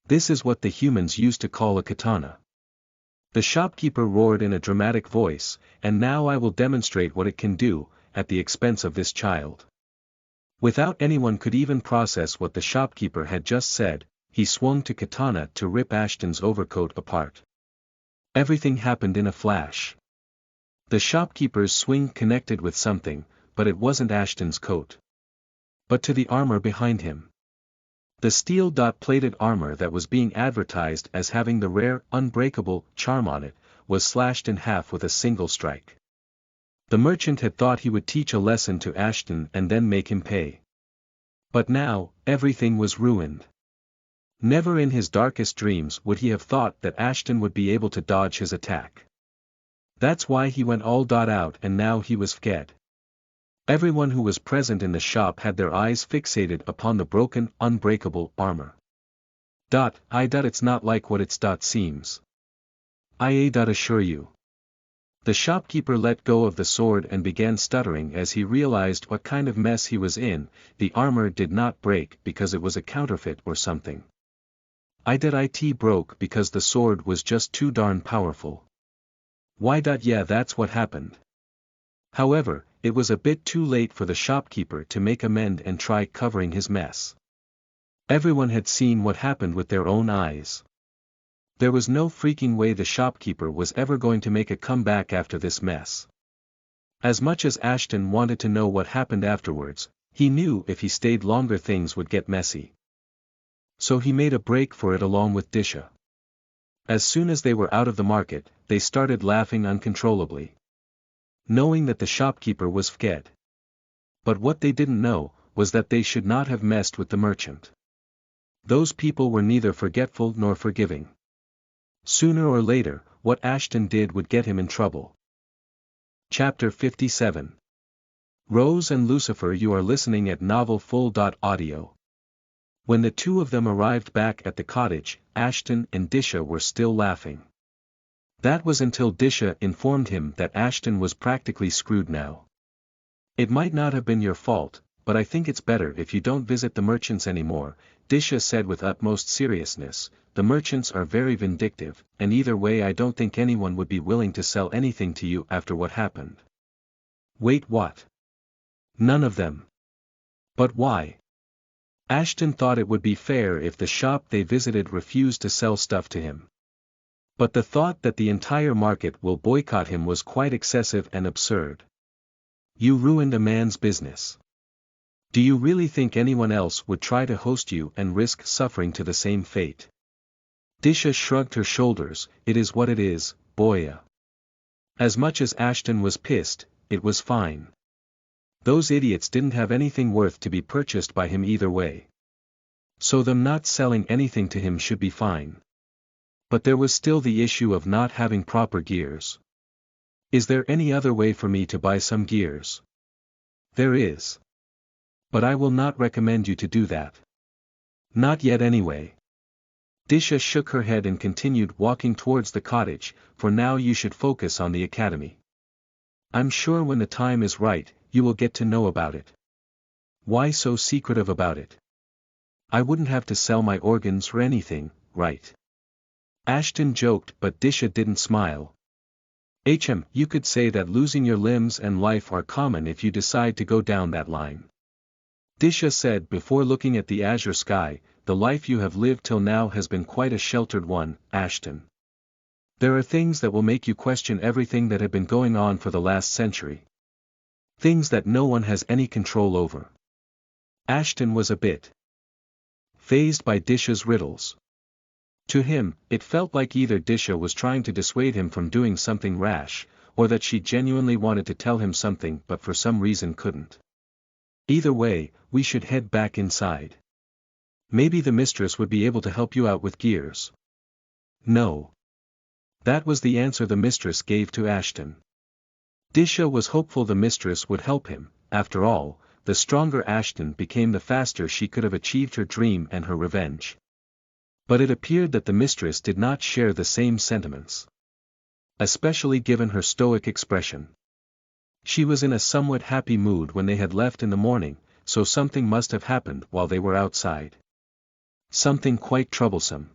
This is what the humans used to call a katana. The shopkeeper roared in a dramatic voice, and now I will demonstrate what it can do, at the expense of this child. Without anyone could even process what the shopkeeper had just said, he swung to katana to rip Ashton's overcoat apart. Everything happened in a flash. The shopkeeper's swing connected with something, but it wasn't Ashton's coat. But to the armor behind him. The steel-plated armor that was being advertised as having the rare, unbreakable charm on it, was slashed in half with a single strike. The merchant had thought he would teach a lesson to Ashton and then make him pay. But now, everything was ruined. Never in his darkest dreams would he have thought that Ashton would be able to dodge his attack. That's why he went all out and now he was scared. Everyone who was present in the shop had their eyes fixated upon the broken, unbreakable armor. It's not like what it seems. I assure you. The shopkeeper let go of the sword and began stuttering as he realized what kind of mess he was in. The armor did not break because it was a counterfeit or something. It broke because the sword was just too darn powerful. Yeah, that's what happened. However, it was a bit too late for the shopkeeper to make amend and try covering his mess. Everyone had seen what happened with their own eyes. There was no freaking way the shopkeeper was ever going to make a comeback after this mess. As much as Ashton wanted to know what happened afterwards, he knew if he stayed longer things would get messy. So he made a break for it along with Disha. As soon as they were out of the market, they started laughing uncontrollably. Knowing that the shopkeeper was scared. But what they didn't know, was that they should not have messed with the merchant. Those people were neither forgetful nor forgiving. Sooner or later, what Ashton did would get him in trouble. Chapter 57. Rose and Lucifer. You are listening at novelfull.audio. When the two of them arrived back at the cottage, Ashton and Disha were still laughing. That was until Disha informed him that Ashton was practically screwed now. It might not have been your fault, but I think it's better if you don't visit the merchants anymore, Disha said with utmost seriousness. The merchants are very vindictive, and either way I don't think anyone would be willing to sell anything to you after what happened. Wait, what? None of them. But why? Ashton thought it would be fair if the shop they visited refused to sell stuff to him. But the thought that the entire market will boycott him was quite excessive and absurd. You ruined a man's business. Do you really think anyone else would try to host you and risk suffering to the same fate? Disha shrugged her shoulders. It is what it is, boya. As much as Ashton was pissed, it was fine. Those idiots didn't have anything worth to be purchased by him either way. So them not selling anything to him should be fine. But there was still the issue of not having proper gears. Is there any other way for me to buy some gears? There is. But I will not recommend you to do that. Not yet anyway. Disha shook her head and continued walking towards the cottage. For now you should focus on the academy. I'm sure when the time is right, you will get to know about it. Why so secretive about it? I wouldn't have to sell my organs or anything, right? Ashton joked, but Disha didn't smile. You could say that losing your limbs and life are common if you decide to go down that line. Disha said before looking at the azure sky. The life you have lived till now has been quite a sheltered one, Ashton. There are things that will make you question everything that had been going on for the last century. Things that no one has any control over. Ashton was a bit fazed by Disha's riddles. To him, it felt like either Disha was trying to dissuade him from doing something rash, or that she genuinely wanted to tell him something but for some reason couldn't. Either way, we should head back inside. Maybe the mistress would be able to help you out with gears. No. That was the answer the mistress gave to Ashton. Disha was hopeful the mistress would help him. After all, the stronger Ashton became the faster she could have achieved her dream and her revenge. But it appeared that the mistress did not share the same sentiments. Especially given her stoic expression. She was in a somewhat happy mood when they had left in the morning, so something must have happened while they were outside. Something quite troublesome.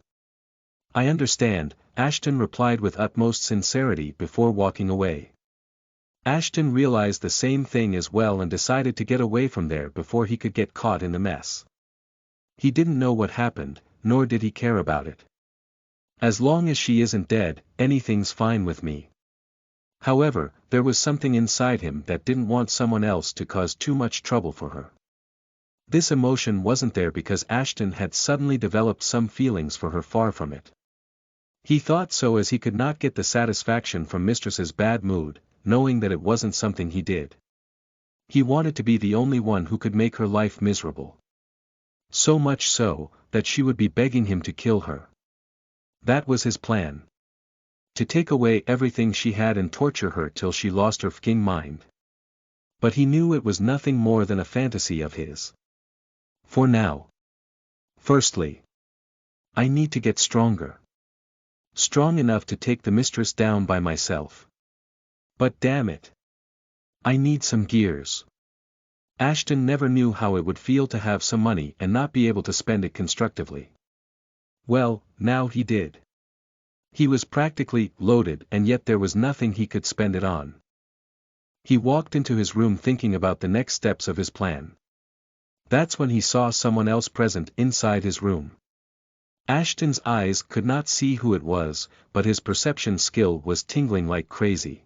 I understand, Ashton replied with utmost sincerity before walking away. Ashton realized the same thing as well and decided to get away from there before he could get caught in the mess. He didn't know what happened, nor did he care about it. As long as she isn't dead, anything's fine with me. However, there was something inside him that didn't want someone else to cause too much trouble for her. This emotion wasn't there because Ashton had suddenly developed some feelings for her, far from it. He thought so, as he could not get the satisfaction from Mistress's bad mood, knowing that it wasn't something he did. He wanted to be the only one who could make her life miserable. So much so, that she would be begging him to kill her. That was his plan. To take away everything she had and torture her till she lost her f***ing mind. But he knew it was nothing more than a fantasy of his. For now. Firstly, I need to get stronger. Strong enough to take the mistress down by myself. But damn it, I need some gears. Ashton never knew how it would feel to have some money and not be able to spend it constructively. Well, now he did. He was practically loaded, and yet there was nothing he could spend it on. He walked into his room thinking about the next steps of his plan. That's when he saw someone else present inside his room. Ashton's eyes could not see who it was, but his perception skill was tingling like crazy.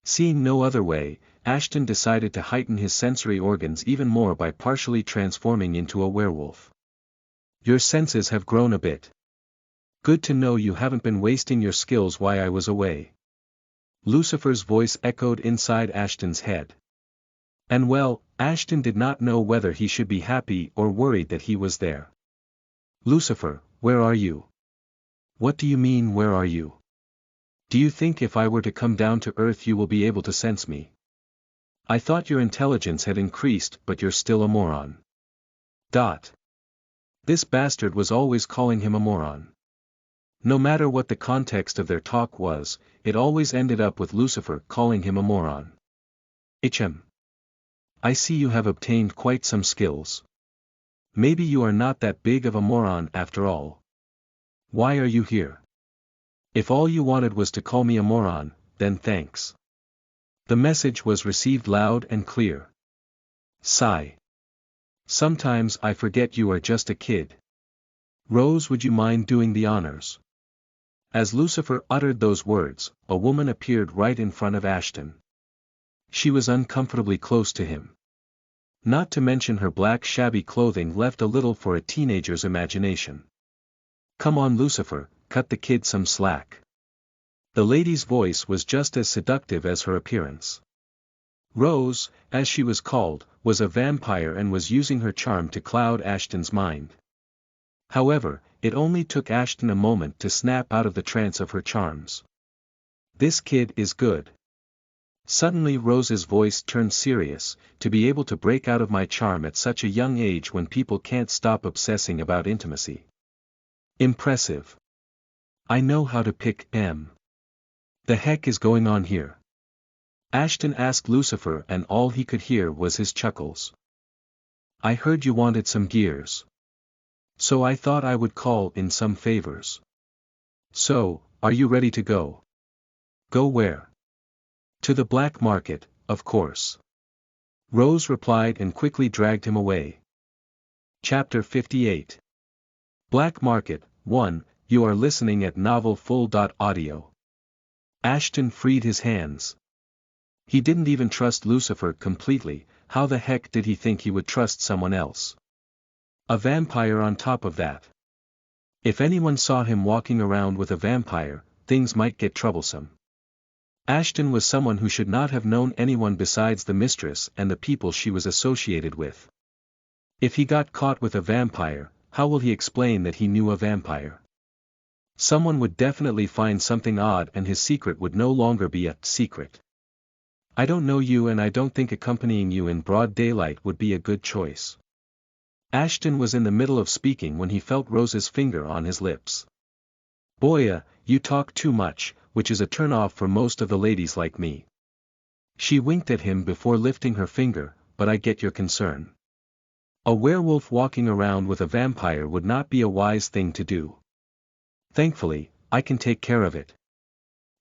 Seeing no other way, Ashton decided to heighten his sensory organs even more by partially transforming into a werewolf. Your senses have grown a bit. Good to know you haven't been wasting your skills while I was away. Lucifer's voice echoed inside Ashton's head. And well, Ashton did not know whether he should be happy or worried that he was there. Lucifer, where are you? What do you mean, where are you? Do you think if I were to come down to Earth you will be able to sense me? I thought your intelligence had increased, but you're still a moron. This bastard was always calling him a moron. No matter what the context of their talk was, it always ended up with Lucifer calling him a moron. I see you have obtained quite some skills. Maybe you are not that big of a moron after all. Why are you here? If all you wanted was to call me a moron, then thanks. The message was received loud and clear. Sigh. Sometimes I forget you are just a kid. Rose, would you mind doing the honors? As Lucifer uttered those words, a woman appeared right in front of Ashton. She was uncomfortably close to him. Not to mention her black shabby clothing left a little for a teenager's imagination. Come on Lucifer, cut the kid some slack. The lady's voice was just as seductive as her appearance. Rose, as she was called, was a vampire and was using her charm to cloud Ashton's mind. However, it only took Ashton a moment to snap out of the trance of her charms. This kid is good. Suddenly Rose's voice turned serious. To be able to break out of my charm at such a young age when people can't stop obsessing about intimacy. Impressive. I know how to pick M. The heck is going on here? Ashton asked Lucifer, and all he could hear was his chuckles. I heard you wanted some gears. So I thought I would call in some favors. So, are you ready to go? Go where? To the black market, of course. Rose replied and quickly dragged him away. Chapter 58. Black Market, 1, you are listening at novelfull.audio. Ashton freed his hands. He didn't even trust Lucifer completely. How the heck did he think he would trust someone else? A vampire on top of that. If anyone saw him walking around with a vampire, things might get troublesome. Ashton was someone who should not have known anyone besides the mistress and the people she was associated with. If he got caught with a vampire, how will he explain that he knew a vampire? Someone would definitely find something odd and his secret would no longer be a secret. I don't know you and I don't think accompanying you in broad daylight would be a good choice. Ashton was in the middle of speaking when he felt Rose's finger on his lips. Boya, you talk too much, which is a turn-off for most of the ladies like me. She winked at him before lifting her finger, but I get your concern. A werewolf walking around with a vampire would not be a wise thing to do. Thankfully, I can take care of it.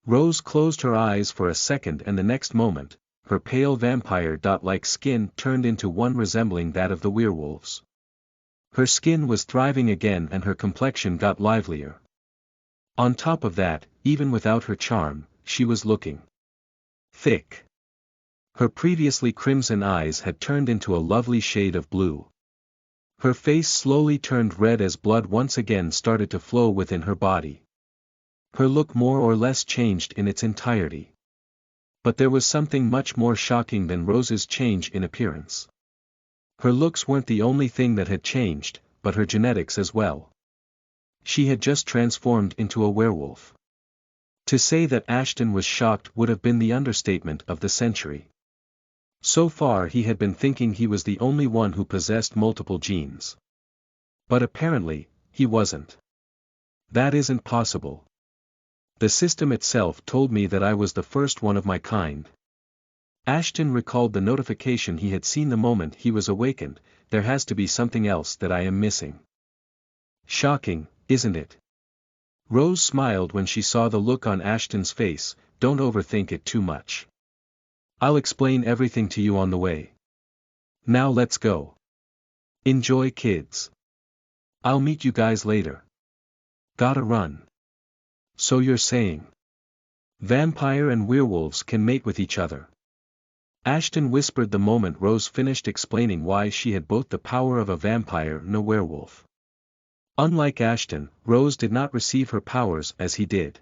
Rose closed her eyes for a second, and the next moment, her pale vampire-like skin turned into one resembling that of the werewolves. Her skin was thriving again and her complexion got livelier. On top of that, even without her charm, she was looking thick. Her previously crimson eyes had turned into a lovely shade of blue. Her face slowly turned red as blood once again started to flow within her body. Her look more or less changed in its entirety. But there was something much more shocking than Rose's change in appearance. Her looks weren't the only thing that had changed, but her genetics as well. She had just transformed into a werewolf. To say that Ashton was shocked would have been the understatement of the century. So far he had been thinking he was the only one who possessed multiple genes. But apparently, he wasn't. That isn't possible. The system itself told me that I was the first one of my kind. Ashton recalled the notification he had seen the moment he was awakened. There has to be something else that I am missing. Shocking, isn't it? Rose smiled when she saw the look on Ashton's face. Don't overthink it too much. I'll explain everything to you on the way. Now let's go. Enjoy, kids. I'll meet you guys later. Gotta run. So you're saying vampire and werewolves can mate with each other? Ashton whispered the moment Rose finished explaining why she had both the power of a vampire and a werewolf. Unlike Ashton, Rose did not receive her powers as he did.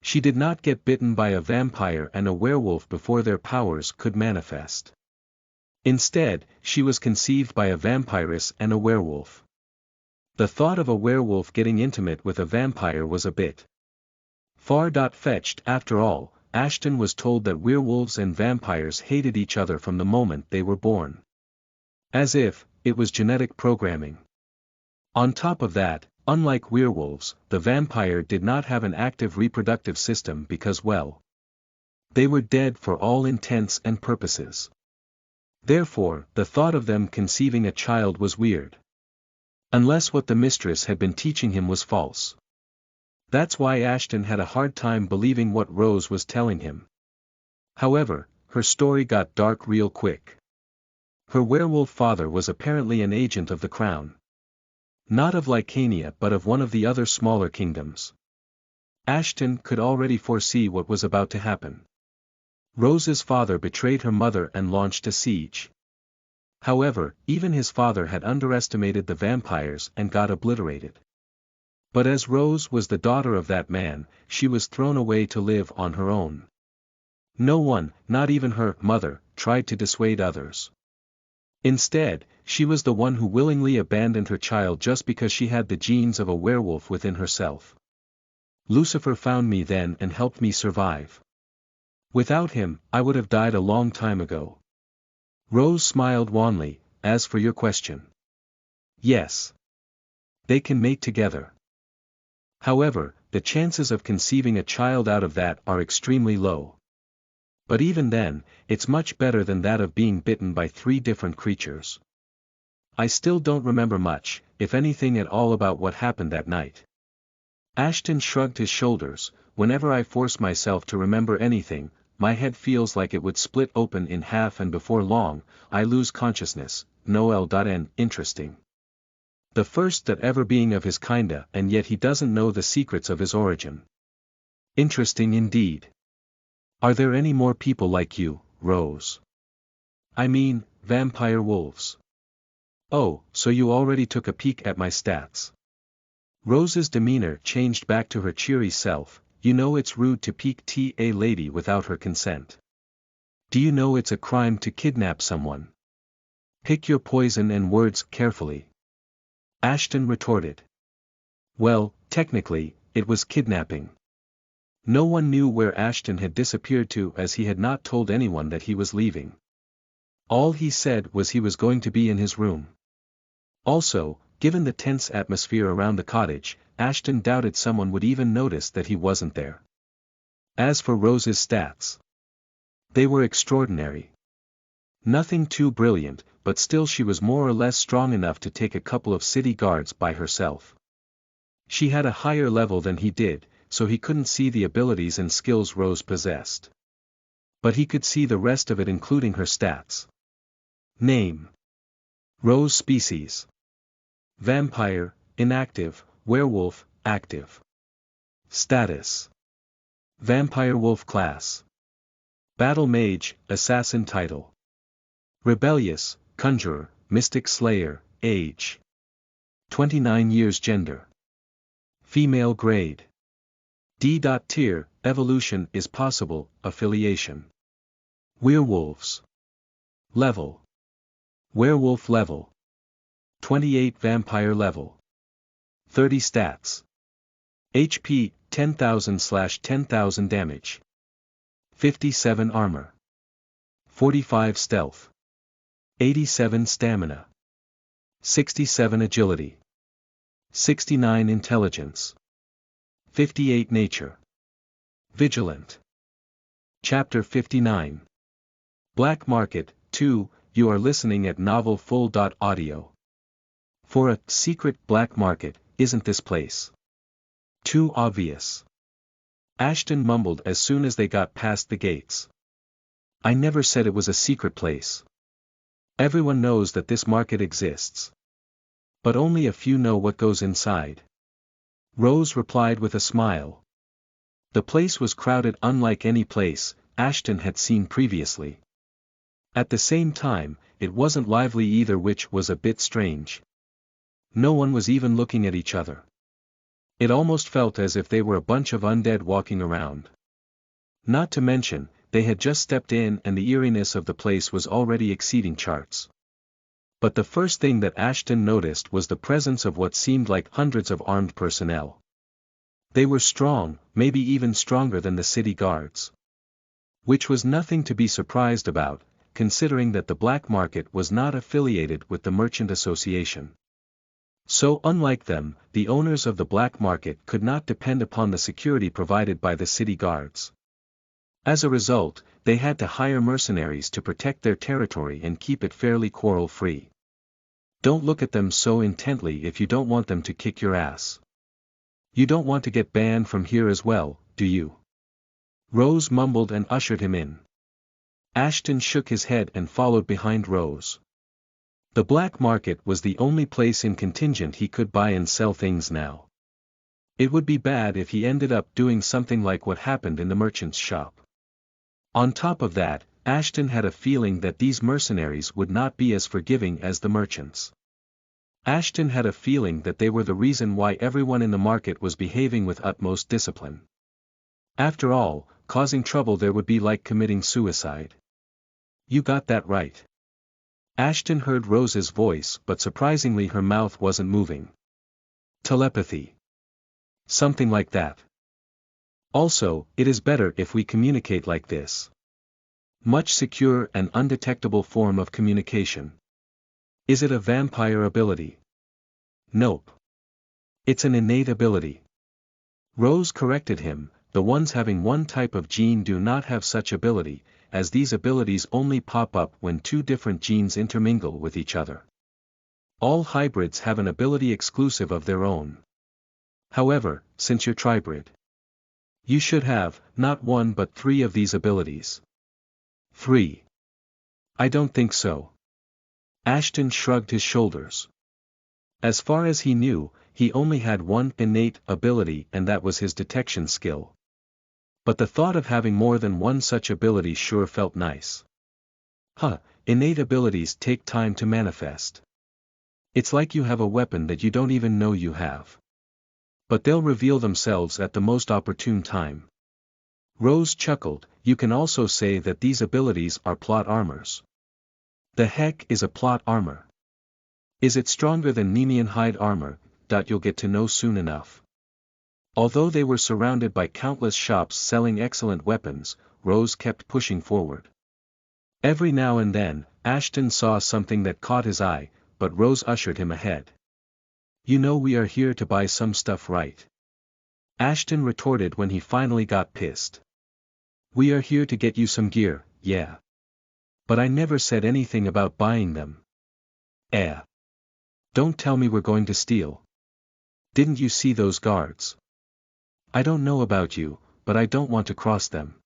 She did not get bitten by a vampire and a werewolf before their powers could manifest. Instead, she was conceived by a vampiress and a werewolf. The thought of a werewolf getting intimate with a vampire was a bit far-fetched. After all, Ashton was told that werewolves and vampires hated each other from the moment they were born. As if it was genetic programming. On top of that, unlike werewolves, the vampire did not have an active reproductive system because, well, they were dead for all intents and purposes. Therefore, the thought of them conceiving a child was weird. Unless what the mistress had been teaching him was false. That's why Ashton had a hard time believing what Rose was telling him. However, her story got dark real quick. Her werewolf father was apparently an agent of the crown. Not of Lycania but of one of the other smaller kingdoms. Ashton could already foresee what was about to happen. Rose's father betrayed her mother and launched a siege. However, even his father had underestimated the vampires and got obliterated. But as Rose was the daughter of that man, she was thrown away to live on her own. No one, not even her mother, tried to dissuade others. Instead, she was the one who willingly abandoned her child just because she had the genes of a werewolf within herself. Lucifer found me then and helped me survive. Without him, I would have died a long time ago. Rose smiled wanly. As for your question. Yes. They can mate together. However, the chances of conceiving a child out of that are extremely low. But even then, it's much better than that of being bitten by 3 different creatures. I still don't remember much, if anything at all, about what happened that night. Ashton shrugged his shoulders. Whenever I force myself to remember anything, my head feels like it would split open in half and before long, I lose consciousness. Noel.n. Interesting. The first that ever being of his kinda, and yet he doesn't know the secrets of his origin. Interesting indeed. Are there any more people like you, Rose? I mean, vampire wolves. Oh, so you already took a peek at my stats. Rose's demeanor changed back to her cheery self. You know it's rude to peek at a lady without her consent. Do you know it's a crime to kidnap someone? Pick your poison and words carefully. Ashton retorted. Well, technically, it was kidnapping. No one knew where Ashton had disappeared to, as he had not told anyone that he was leaving. All he said was he was going to be in his room. Also, given the tense atmosphere around the cottage, Ashton doubted someone would even notice that he wasn't there. As for Rose's stats, they were extraordinary. Nothing too brilliant, but still she was more or less strong enough to take a couple of city guards by herself. She had a higher level than he did, so he couldn't see the abilities and skills Rose possessed. But he could see the rest of it, including her stats. Name: Rose. Species: Vampire, inactive. Werewolf, active. Status: Vampire Wolf. Class: Battle Mage, Assassin. Title: Rebellious, Conjurer, Mystic Slayer. Age: 29 years. Gender: Female. Grade: D. Tier: Evolution is possible. Affiliation: Werewolves. Level: Werewolf level 28. Vampire level 30. Stats: HP 10,000/10,000 damage, 57 armor, 45 stealth, 87 stamina, 67 agility, 69 intelligence, 58 nature. Vigilant. Chapter 59. Black Market. 2. You are listening at novelfull.audio. For a secret black market, isn't this place too obvious? Ashton mumbled as soon as they got past the gates. I never said it was a secret place. Everyone knows that this market exists. But only a few know what goes inside. Rose replied with a smile. The place was crowded unlike any place Ashton had seen previously. At the same time, it wasn't lively either, which was a bit strange. No one was even looking at each other. It almost felt as if they were a bunch of undead walking around. Not to mention, they had just stepped in and the eeriness of the place was already exceeding charts. But the first thing that Ashton noticed was the presence of what seemed like hundreds of armed personnel. They were strong, maybe even stronger than the city guards. Which was nothing to be surprised about, considering that the black market was not affiliated with the Merchant Association. So unlike them, the owners of the black market could not depend upon the security provided by the city guards. As a result, they had to hire mercenaries to protect their territory and keep it fairly quarrel-free. Don't look at them so intently if you don't want them to kick your ass. You don't want to get banned from here as well, do you? Rose mumbled and ushered him in. Ashton shook his head and followed behind Rose. The black market was the only place in Contingent he could buy and sell things now. It would be bad if he ended up doing something like what happened in the merchant's shop. On top of that, Ashton had a feeling that these mercenaries would not be as forgiving as the merchants. Ashton had a feeling that they were the reason why everyone in the market was behaving with utmost discipline. After all, causing trouble there would be like committing suicide. You got that right. Ashton heard Rose's voice, but surprisingly her mouth wasn't moving. Telepathy. Something like that. Also, it is better if we communicate like this. Much secure and undetectable form of communication. Is it a vampire ability? Nope. It's an innate ability. Rose corrected him, the ones having one type of gene do not have such ability, as these abilities only pop up when two different genes intermingle with each other. All hybrids have an ability exclusive of their own. However, since you're tribrid, you should have, not one but 3 of these abilities. 3. I don't think so. Ashton shrugged his shoulders. As far as he knew, he only had one innate ability and that was his detection skill. But the thought of having more than one such ability sure felt nice. Innate abilities take time to manifest. It's like you have a weapon that you don't even know you have. But they'll reveal themselves at the most opportune time. Rose chuckled. You can also say that these abilities are plot armors. The heck is a plot armor? Is it stronger than Nemean hide armor? You'll get to know soon enough. Although they were surrounded by countless shops selling excellent weapons, Rose kept pushing forward. Every now and then, Ashton saw something that caught his eye, but Rose ushered him ahead. You know we are here to buy some stuff, right? Ashton retorted when he finally got pissed. We are here to get you some gear, yeah. But I never said anything about buying them. Don't tell me we're going to steal. Didn't you see those guards? I don't know about you, but I don't want to cross them.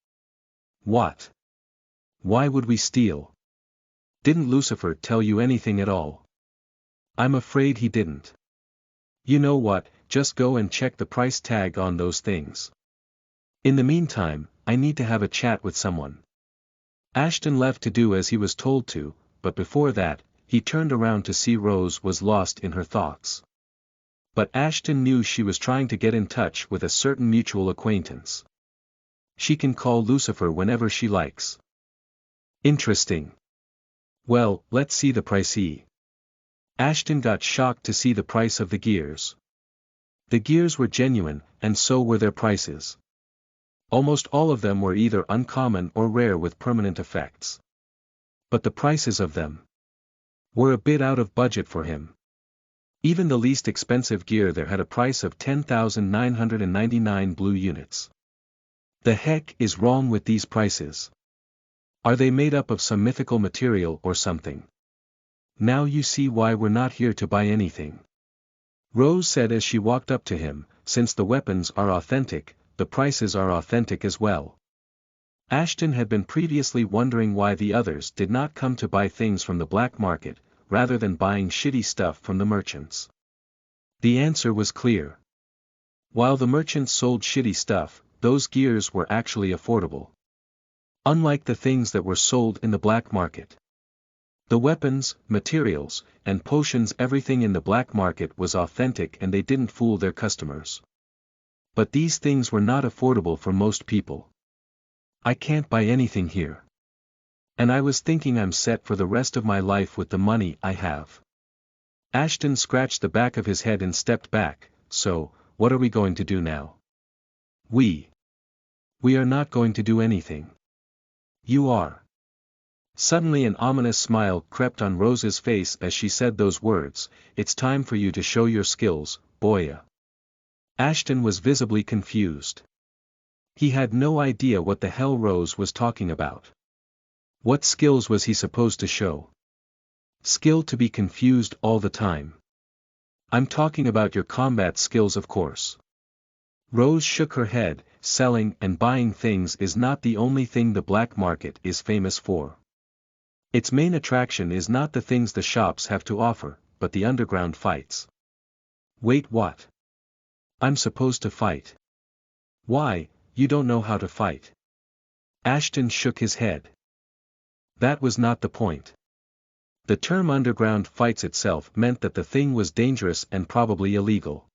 What? Why would we steal? Didn't Lucifer tell you anything at all? I'm afraid he didn't. You know what, just go and check the price tag on those things. In the meantime, I need to have a chat with someone. Ashton left to do as he was told to, but before that, he turned around to see Rose was lost in her thoughts. But Ashton knew she was trying to get in touch with a certain mutual acquaintance. She can call Lucifer whenever she likes. Interesting. Well, let's see the price. Ashton got shocked to see the price of the gears. The gears were genuine, and so were their prices. Almost all of them were either uncommon or rare with permanent effects. But the prices of them were a bit out of budget for him. Even the least expensive gear there had a price of 10,999 blue units. The heck is wrong with these prices? Are they made up of some mythical material or something? Now you see why we're not here to buy anything. Rose said as she walked up to him, since the weapons are authentic, the prices are authentic as well. Ashton had been previously wondering why the others did not come to buy things from the black market, rather than buying shitty stuff from the merchants. The answer was clear. While the merchants sold shitty stuff, those gears were actually affordable. Unlike the things that were sold in the black market. The weapons, materials, and potions, everything in the black market was authentic and they didn't fool their customers. But these things were not affordable for most people. I can't buy anything here. And I was thinking I'm set for the rest of my life with the money I have. Ashton scratched the back of his head and stepped back. So, what are we going to do now? We are not going to do anything. You are. Suddenly an ominous smile crept on Rose's face as she said those words. It's time for you to show your skills, boya. Ashton was visibly confused. He had no idea what the hell Rose was talking about. What skills was he supposed to show? Skill to be confused all the time. I'm talking about your combat skills, of course. Rose shook her head. Selling and buying things is not the only thing the black market is famous for. Its main attraction is not the things the shops have to offer, but the underground fights. Wait, what? I'm supposed to fight? Why, you don't know how to fight. Ashton shook his head. That was not the point. The term underground fights itself meant that the thing was dangerous and probably illegal.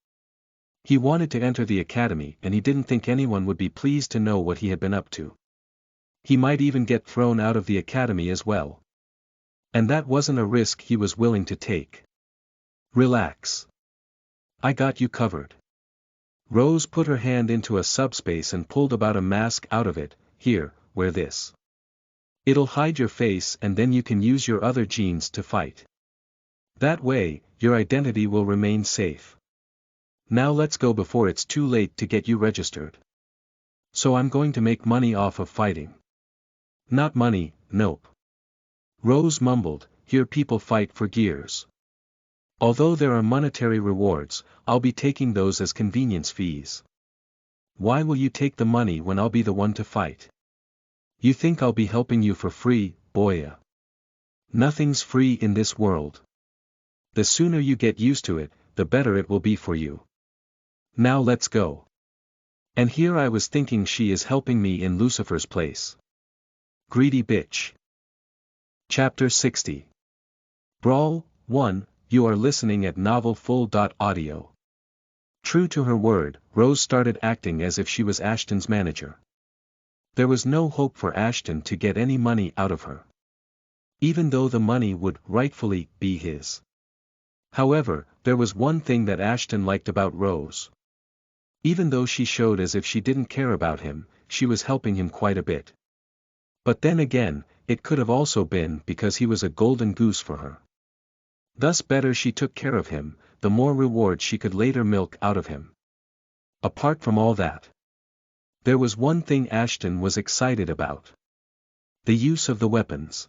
He wanted to enter the academy and he didn't think anyone would be pleased to know what he had been up to. He might even get thrown out of the academy as well. And that wasn't a risk he was willing to take. Relax. I got you covered. Rose put her hand into a subspace and pulled about a mask out of it. Here, wear this. It'll hide your face and then you can use your other genes to fight. That way, your identity will remain safe. Now let's go before it's too late to get you registered. So I'm going to make money off of fighting. Not money, nope. Rose mumbled, here people fight for gears. Although there are monetary rewards, I'll be taking those as convenience fees. Why will you take the money when I'll be the one to fight? You think I'll be helping you for free, boya? Nothing's free in this world. The sooner you get used to it, the better it will be for you. Now let's go. And here I was thinking she is helping me in Lucifer's place. Greedy bitch. Chapter 60. Brawl 1. You are listening at novelfull.audio. True to her word, Rose started acting as if she was Ashton's manager. There was no hope for Ashton to get any money out of her. Even though the money would rightfully be his. However, there was one thing that Ashton liked about Rose. Even though she showed as if she didn't care about him, she was helping him quite a bit. But then again, it could have also been because he was a golden goose for her. Thus better she took care of him, the more reward she could later milk out of him. Apart from all that, there was one thing Ashton was excited about. The use of the weapons.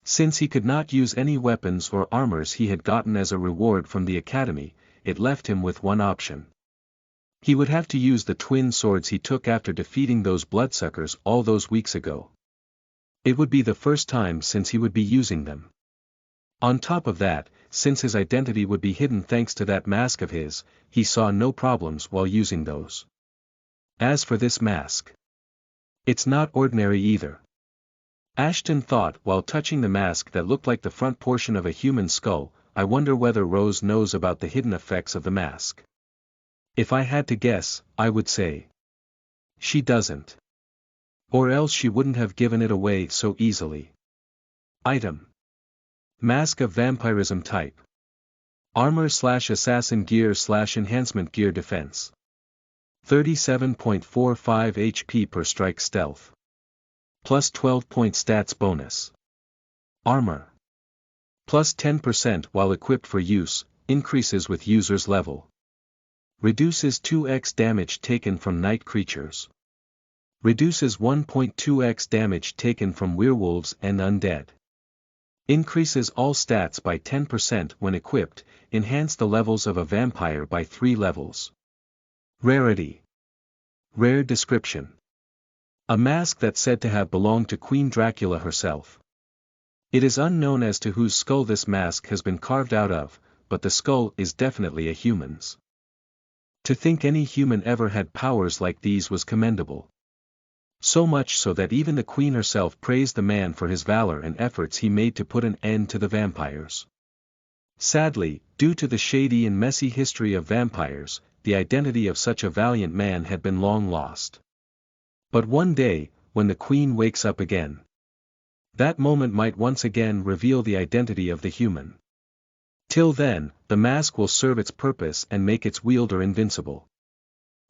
Since he could not use any weapons or armors he had gotten as a reward from the academy, it left him with one option. He would have to use the twin swords he took after defeating those bloodsuckers all those weeks ago. It would be the first time since he would be using them. On top of that, since his identity would be hidden thanks to that mask of his, he saw no problems while using those. As for this mask, it's not ordinary either. Ashton thought while touching the mask that looked like the front portion of a human skull. I wonder whether Rose knows about the hidden effects of the mask. If I had to guess, I would say she doesn't. Or else she wouldn't have given it away so easily. Item: Mask of Vampirism Type. Armor/Assassin Gear/Enhancement Gear Defense. 37.45 HP per strike stealth. Plus 12 point stats bonus. Armor. Plus 10% while equipped for use, increases with user's level. Reduces 2x damage taken from night creatures. Reduces 1.2x damage taken from werewolves and undead. Increases all stats by 10% when equipped, enhance the levels of a vampire by 3 levels. Rarity. Rare description. A mask that's said to have belonged to Queen Dracula herself. It is unknown as to whose skull this mask has been carved out of, but the skull is definitely a human's. To think any human ever had powers like these was commendable. So much so that even the Queen herself praised the man for his valor and efforts he made to put an end to the vampires. Sadly, due to the shady and messy history of vampires, the identity of such a valiant man had been long lost. But one day, when the Queen wakes up again, that moment might once again reveal the identity of the human. Till then, the mask will serve its purpose and make its wielder invincible.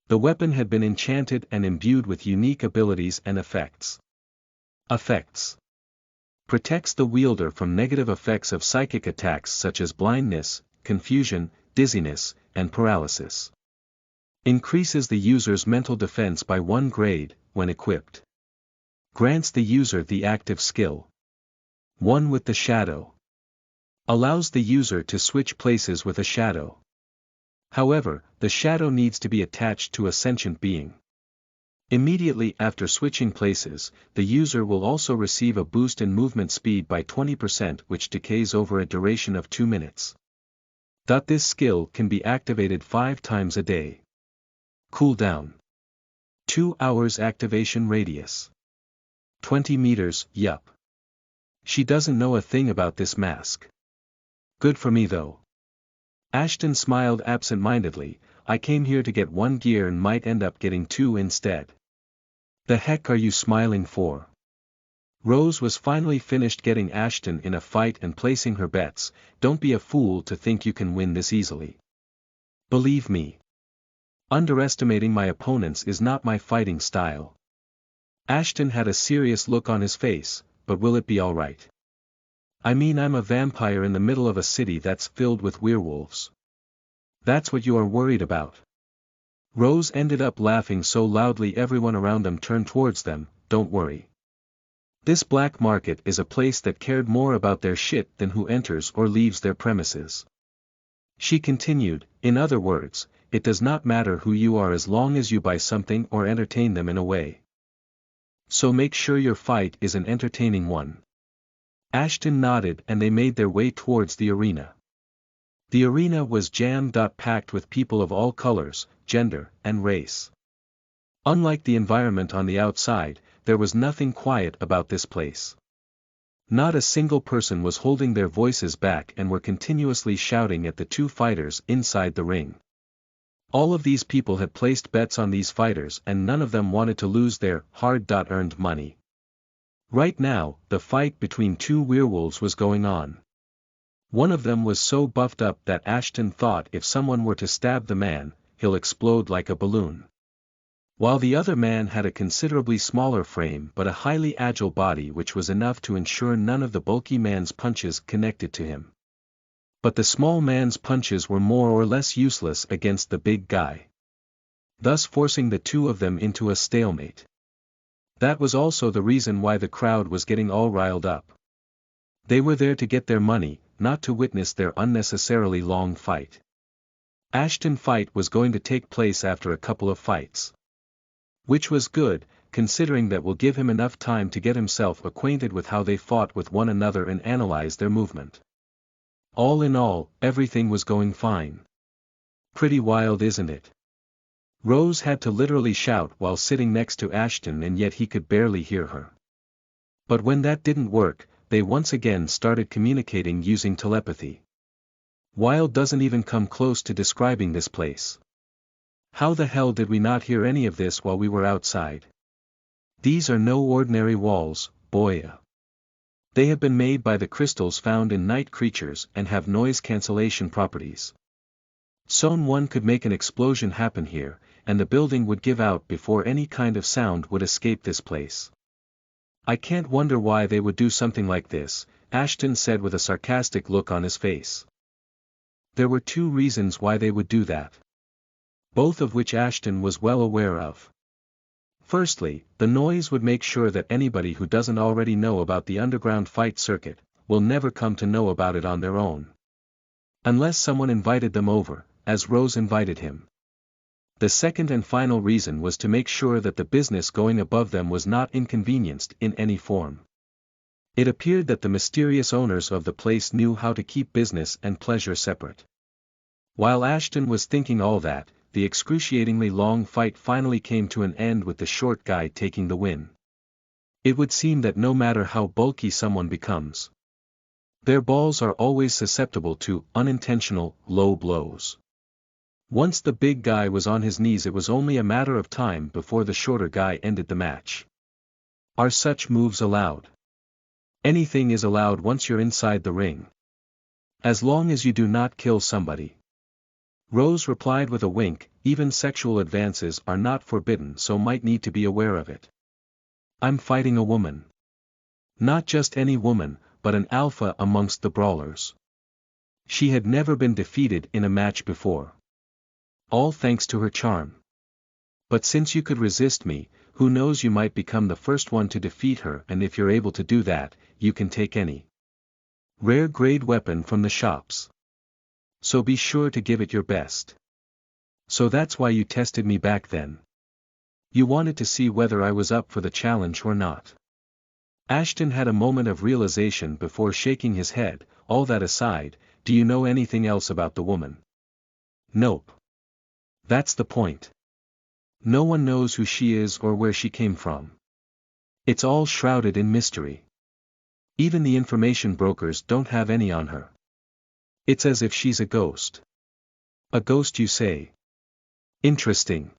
The weapon had been enchanted and imbued with unique abilities and effects. Effects. Protects the wielder from negative effects of psychic attacks such as blindness, confusion, dizziness, and paralysis. Increases the user's mental defense by 1 grade, when equipped. Grants the user the active skill 1 with the shadow. Allows the user to switch places with a shadow. However, the shadow needs to be attached to a sentient being. Immediately after switching places, the user will also receive a boost in movement speed by 20% which decays over a duration of 2 minutes. This skill can be activated 5 times a day. Cooldown. 2 hours activation radius. 20 meters, yup. She doesn't know a thing about this mask. Good for me though. Ashton smiled absent-mindedly. I came here to get 1 gear and might end up getting 2 instead. The heck are you smiling for? Rose was finally finished getting Ashton in a fight and placing her bets. Don't be a fool to think you can win this easily. Believe me. Underestimating my opponents is not my fighting style. Ashton had a serious look on his face, but will it be alright? I mean, I'm a vampire in the middle of a city that's filled with werewolves. That's what you are worried about. Rose ended up laughing so loudly everyone around them turned towards them. Don't worry. This black market is a place that cared more about their shit than who enters or leaves their premises. She continued, in other words, it does not matter who you are as long as you buy something or entertain them in a way. So make sure your fight is an entertaining one. Ashton nodded and they made their way towards the arena. The arena was jam-packed with people of all colors, gender, and race. Unlike the environment on the outside, there was nothing quiet about this place. Not a single person was holding their voices back and were continuously shouting at the 2 fighters inside the ring. All of these people had placed bets on these fighters and none of them wanted to lose their hard-earned money. Right now, the fight between 2 werewolves was going on. One of them was so buffed up that Ashton thought if someone were to stab the man, he'll explode like a balloon. While the other man had a considerably smaller frame but a highly agile body which was enough to ensure none of the bulky man's punches connected to him. But the small man's punches were more or less useless against the big guy, thus forcing the 2 of them into a stalemate. That was also the reason why the crowd was getting all riled up. They were there to get their money, not to witness their unnecessarily long fight. Ashton fight was going to take place after a couple of fights. Which was good, considering that will give him enough time to get himself acquainted with how they fought with one another and analyze their movement. All in all, everything was going fine. Pretty wild, isn't it? Rose had to literally shout while sitting next to Ashton, and yet he could barely hear her. But when that didn't work, they once again started communicating using telepathy. Wild doesn't even come close to describing this place. How the hell did we not hear any of this while we were outside? These are no ordinary walls, boy. They have been made by the crystals found in night creatures and have noise cancellation properties. So one could make an explosion happen here, and the building would give out before any kind of sound would escape this place. I can't wonder why they would do something like this, Ashton said with a sarcastic look on his face. There were two reasons why they would do that. Both of which Ashton was well aware of. Firstly, the noise would make sure that anybody who doesn't already know about the underground fight circuit, will never come to know about it on their own. Unless someone invited them over, as Rose invited him. The second and final reason was to make sure that the business going above them was not inconvenienced in any form. It appeared that the mysterious owners of the place knew how to keep business and pleasure separate. While Ashton was thinking all that, the excruciatingly long fight finally came to an end with the short guy taking the win. It would seem that no matter how bulky someone becomes, their balls are always susceptible to unintentional, low blows. Once the big guy was on his knees, it was only a matter of time before the shorter guy ended the match. Are such moves allowed? Anything is allowed once you're inside the ring. As long as you do not kill somebody. Rose replied with a wink, even sexual advances are not forbidden, so might need to be aware of it. I'm fighting a woman. Not just any woman, but an alpha amongst the brawlers. She had never been defeated in a match before. All thanks to her charm. But since you could resist me, who knows, you might become the first one to defeat her, and if you're able to do that, you can take any rare grade weapon from the shops. So be sure to give it your best. So that's why you tested me back then. You wanted to see whether I was up for the challenge or not. Ashton had a moment of realization before shaking his head. All that aside, do you know anything else about the woman? Nope. That's the point. No one knows who she is or where she came from. It's all shrouded in mystery. Even the information brokers don't have any on her. It's as if she's a ghost. A ghost, you say? Interesting.